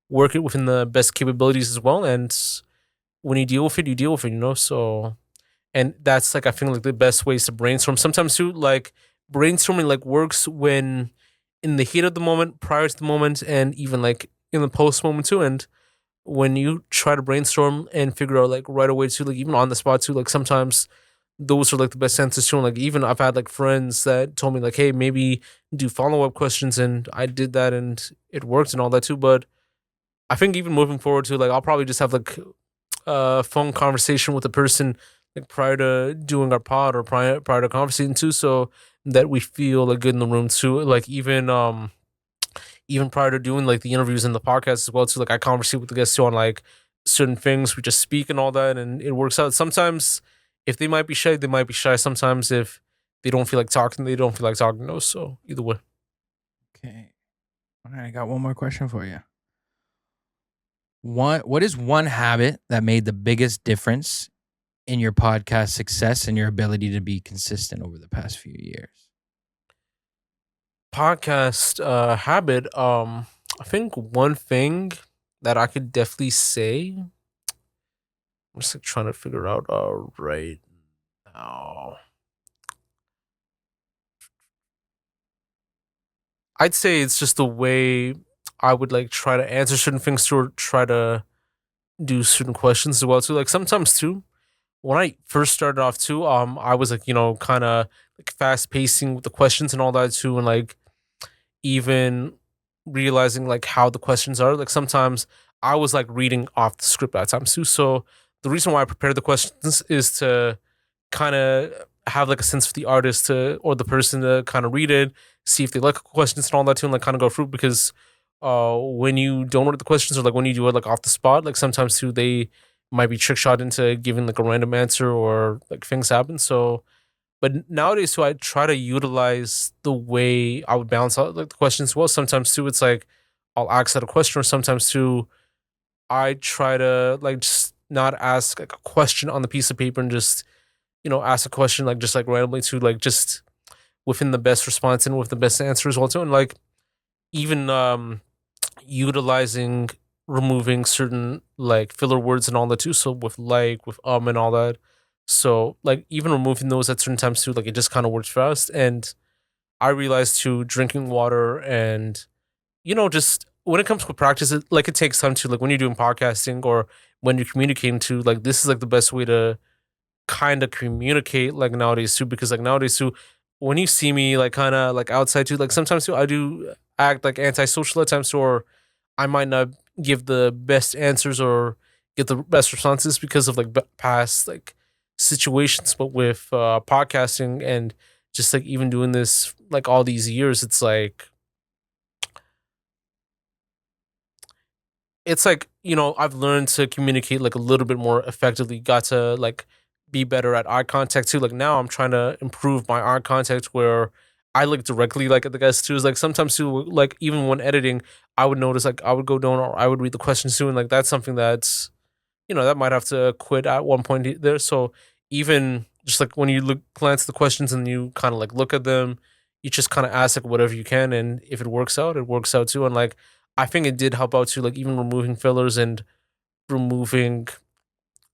work it within the best capabilities as well. And when you deal with it, you deal with it, so. And that's like I think like the best ways to brainstorm. Sometimes too, like brainstorming like works when in the heat of the moment, prior to the moment, and even like in the post moment too. And when you try to brainstorm and figure out like right away too, like even on the spot too, like sometimes those are like the best answers too. And like even I've had like friends that told me like, hey, maybe do follow up questions, and I did that and it worked and all that too. But I think even moving forward to like I'll probably just have like a phone conversation with the person like prior to doing our pod or prior to conversating too, so that we feel like good in the room too. Like even prior to doing like the interviews and the podcast as well too. Like I conversate with the guests too on like certain things. We just speak and all that, and it works out. Sometimes if they might be shy, they might be shy. Sometimes if they don't feel like talking, they don't feel like talking. No, so either way. Okay. All right, I got one more question for you. What is one habit that made the biggest difference in your podcast success and your ability to be consistent over the past few years? Podcast habit. I think one thing that I could definitely say. I'm just like trying to figure out right now. I'd say it's just the way I would like try to answer certain things or try to do certain questions as well too. Like sometimes too, when I first started off too, I was like, kind of like fast pacing with the questions and all that too, and like even realizing like how the questions are. Like sometimes I was like reading off the script at times too. So the reason why I prepared the questions is to kind of have like a sense for the artist to or the person to kind of read it, see if they like questions and all that too, and like kind of go through because when you don't read the questions or like when you do it like off the spot, like sometimes too they might be trick shot into giving like a random answer or like things happen. So but nowadays too I try to utilize the way I would balance out like the questions well. Sometimes too it's like I'll ask out a question, or sometimes too I try to like just not ask like a question on the piece of paper and just ask a question like just like randomly to like just within the best response and with the best answers also, and like even utilizing removing certain like filler words and all that too. So with like with and all that. So like even removing those at certain times too, like it just kind of works fast. And I realized too drinking water and just when it comes to practice, it takes time to like when you're doing podcasting or when you're communicating to like this is like the best way to kind of communicate like nowadays too, because like nowadays too when you see me like kind of like outside too, like sometimes too I do act like antisocial at times too, or I might not give the best answers or get the best responses because of like past like situations. But with podcasting and just like even doing this like all these years, it's like I've learned to communicate like a little bit more effectively, got to like be better at eye contact too. Like now I'm trying to improve my eye contact where I look directly like at the guys too. Is like sometimes too like even when editing I would notice like I would go down or I would read the questions too, and like that's something that's that might have to quit at one point there. So even just like when you look glance at the questions and you kind of like look at them, you just kind of ask like whatever you can, and if it works out, it works out too. And like I think it did help out too, like even removing fillers and removing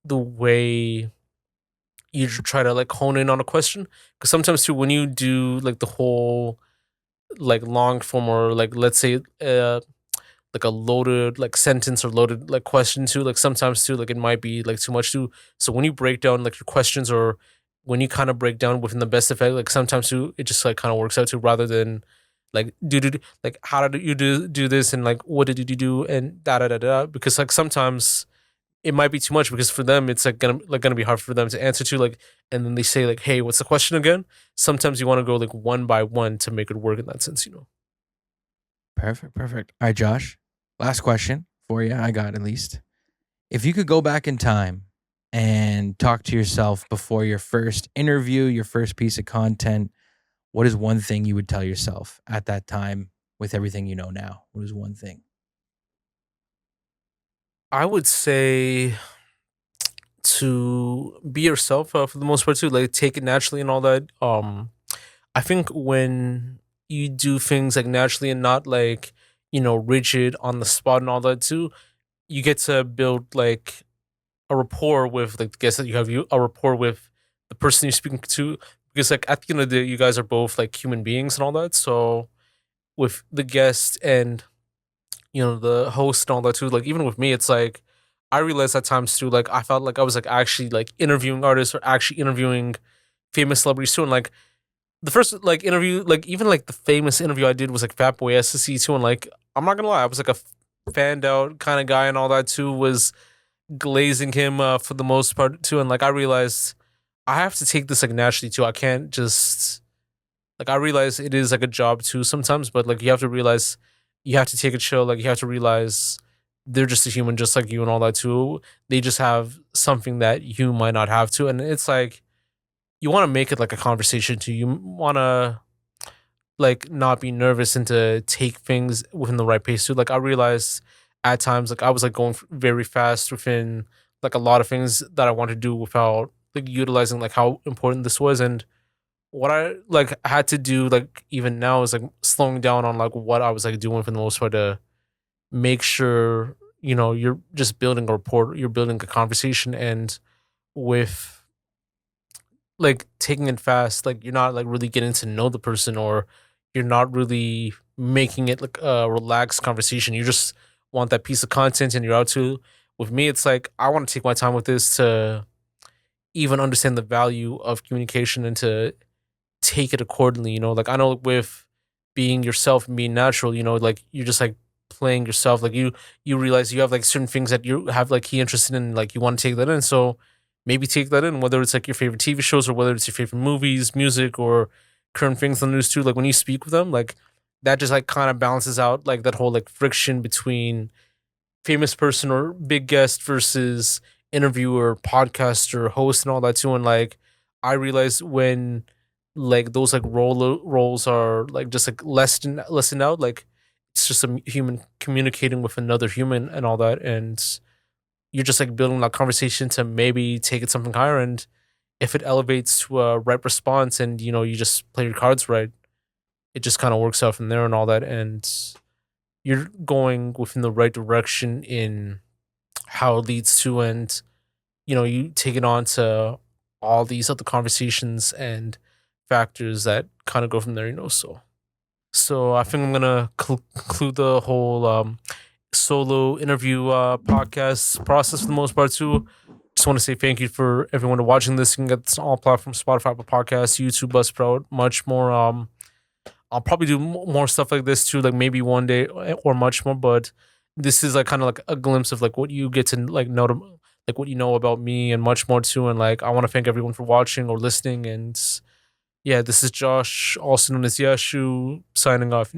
the way you try to like hone in on a question. Because sometimes too, when you do like the whole like long form or like let's say like a loaded like sentence or loaded like question too, like sometimes too like it might be like too much too. So when you break down like your questions or when you kind of break down within the best effect, like sometimes too it just like kind of works out too, rather than like do like how did you do this and like what did you do and da da da da, because like sometimes it might be too much because for them it's like gonna be hard for them to answer to like, and then they say like hey what's the question again. Sometimes you want to go like one by one to make it work in that sense. Perfect, perfect. All right, Josh. Last question for you. I got at least. If you could go back in time and talk to yourself before your first interview, your first piece of content, what is one thing you would tell yourself at that time with everything you know now? What is one thing? I would say to be yourself for the most part too, like take it naturally and all that. I think when you do things like naturally and not like rigid on the spot and all that too, you get to build like a rapport with like the guests that you have, you a rapport with the person you're speaking to, because like at the end of the day, you guys are both like human beings and all that. So with the guest and the host and all that too, like even with me, it's like I realized at times too, like I felt like I was like actually like interviewing artists or actually interviewing famous celebrities too, and like the first like interview, like even like the famous interview I did was like Fat Boy SSC too, and like I'm not gonna lie, I was like a fanned out kind of guy and all that too, was glazing him for the most part too, and like I realized I have to take this like naturally too. I can't just like I realize it is like a job too sometimes, but like you have to realize you have to take it chill. Like you have to realize they're just a human, just like you and all that too. They just have something that you might not have to, and it's like you want to make it like a conversation too. You want to like not be nervous and to take things within the right pace too. Like I realized at times like I was like going very fast within like a lot of things that I want to do without like utilizing like how important this was. And what I like had to do like even now is like slowing down on like what I was like doing for the most part to make sure you're just building a rapport, you're building a conversation, and with like taking it fast, like you're not like really getting to know the person, or you're not really making it like a relaxed conversation. You just want that piece of content and you're out to. With me, it's like I want to take my time with this to even understand the value of communication and to take it accordingly. Like I know with being yourself and being natural, like you're just like playing yourself. Like you realize you have like certain things that you have like key interest in, like you want to take that in. So maybe take that in, whether it's like your favorite TV shows or whether it's your favorite movies, music, or current things on the news too. Like when you speak with them, like that just like kind of balances out like that whole like friction between famous person or big guest versus interviewer, podcaster, host, and all that too. And like I realized when like those like roles are like just like lessened out, like it's just a human communicating with another human and all that, and you're just like building that conversation to maybe take it something higher. And if it elevates to a right response, and you just play your cards right, it just kind of works out from there and all that. And you're going within the right direction in how it leads to, and you take it on to all these other conversations and factors that kind of go from there. So I think I'm gonna conclude the whole solo interview podcast process for the most part too. Just want to say thank you for everyone watching this. You can get this on all platforms: Spotify, Apple Podcasts, YouTube, Buzzsprout, much more. I'll probably do more stuff like this too, like maybe one day or much more. But this is like kind of like a glimpse of like what you get to like know, like what you know about me and much more too. And like I want to thank everyone for watching or listening. And yeah, this is Josh, also known as Yashu, signing off.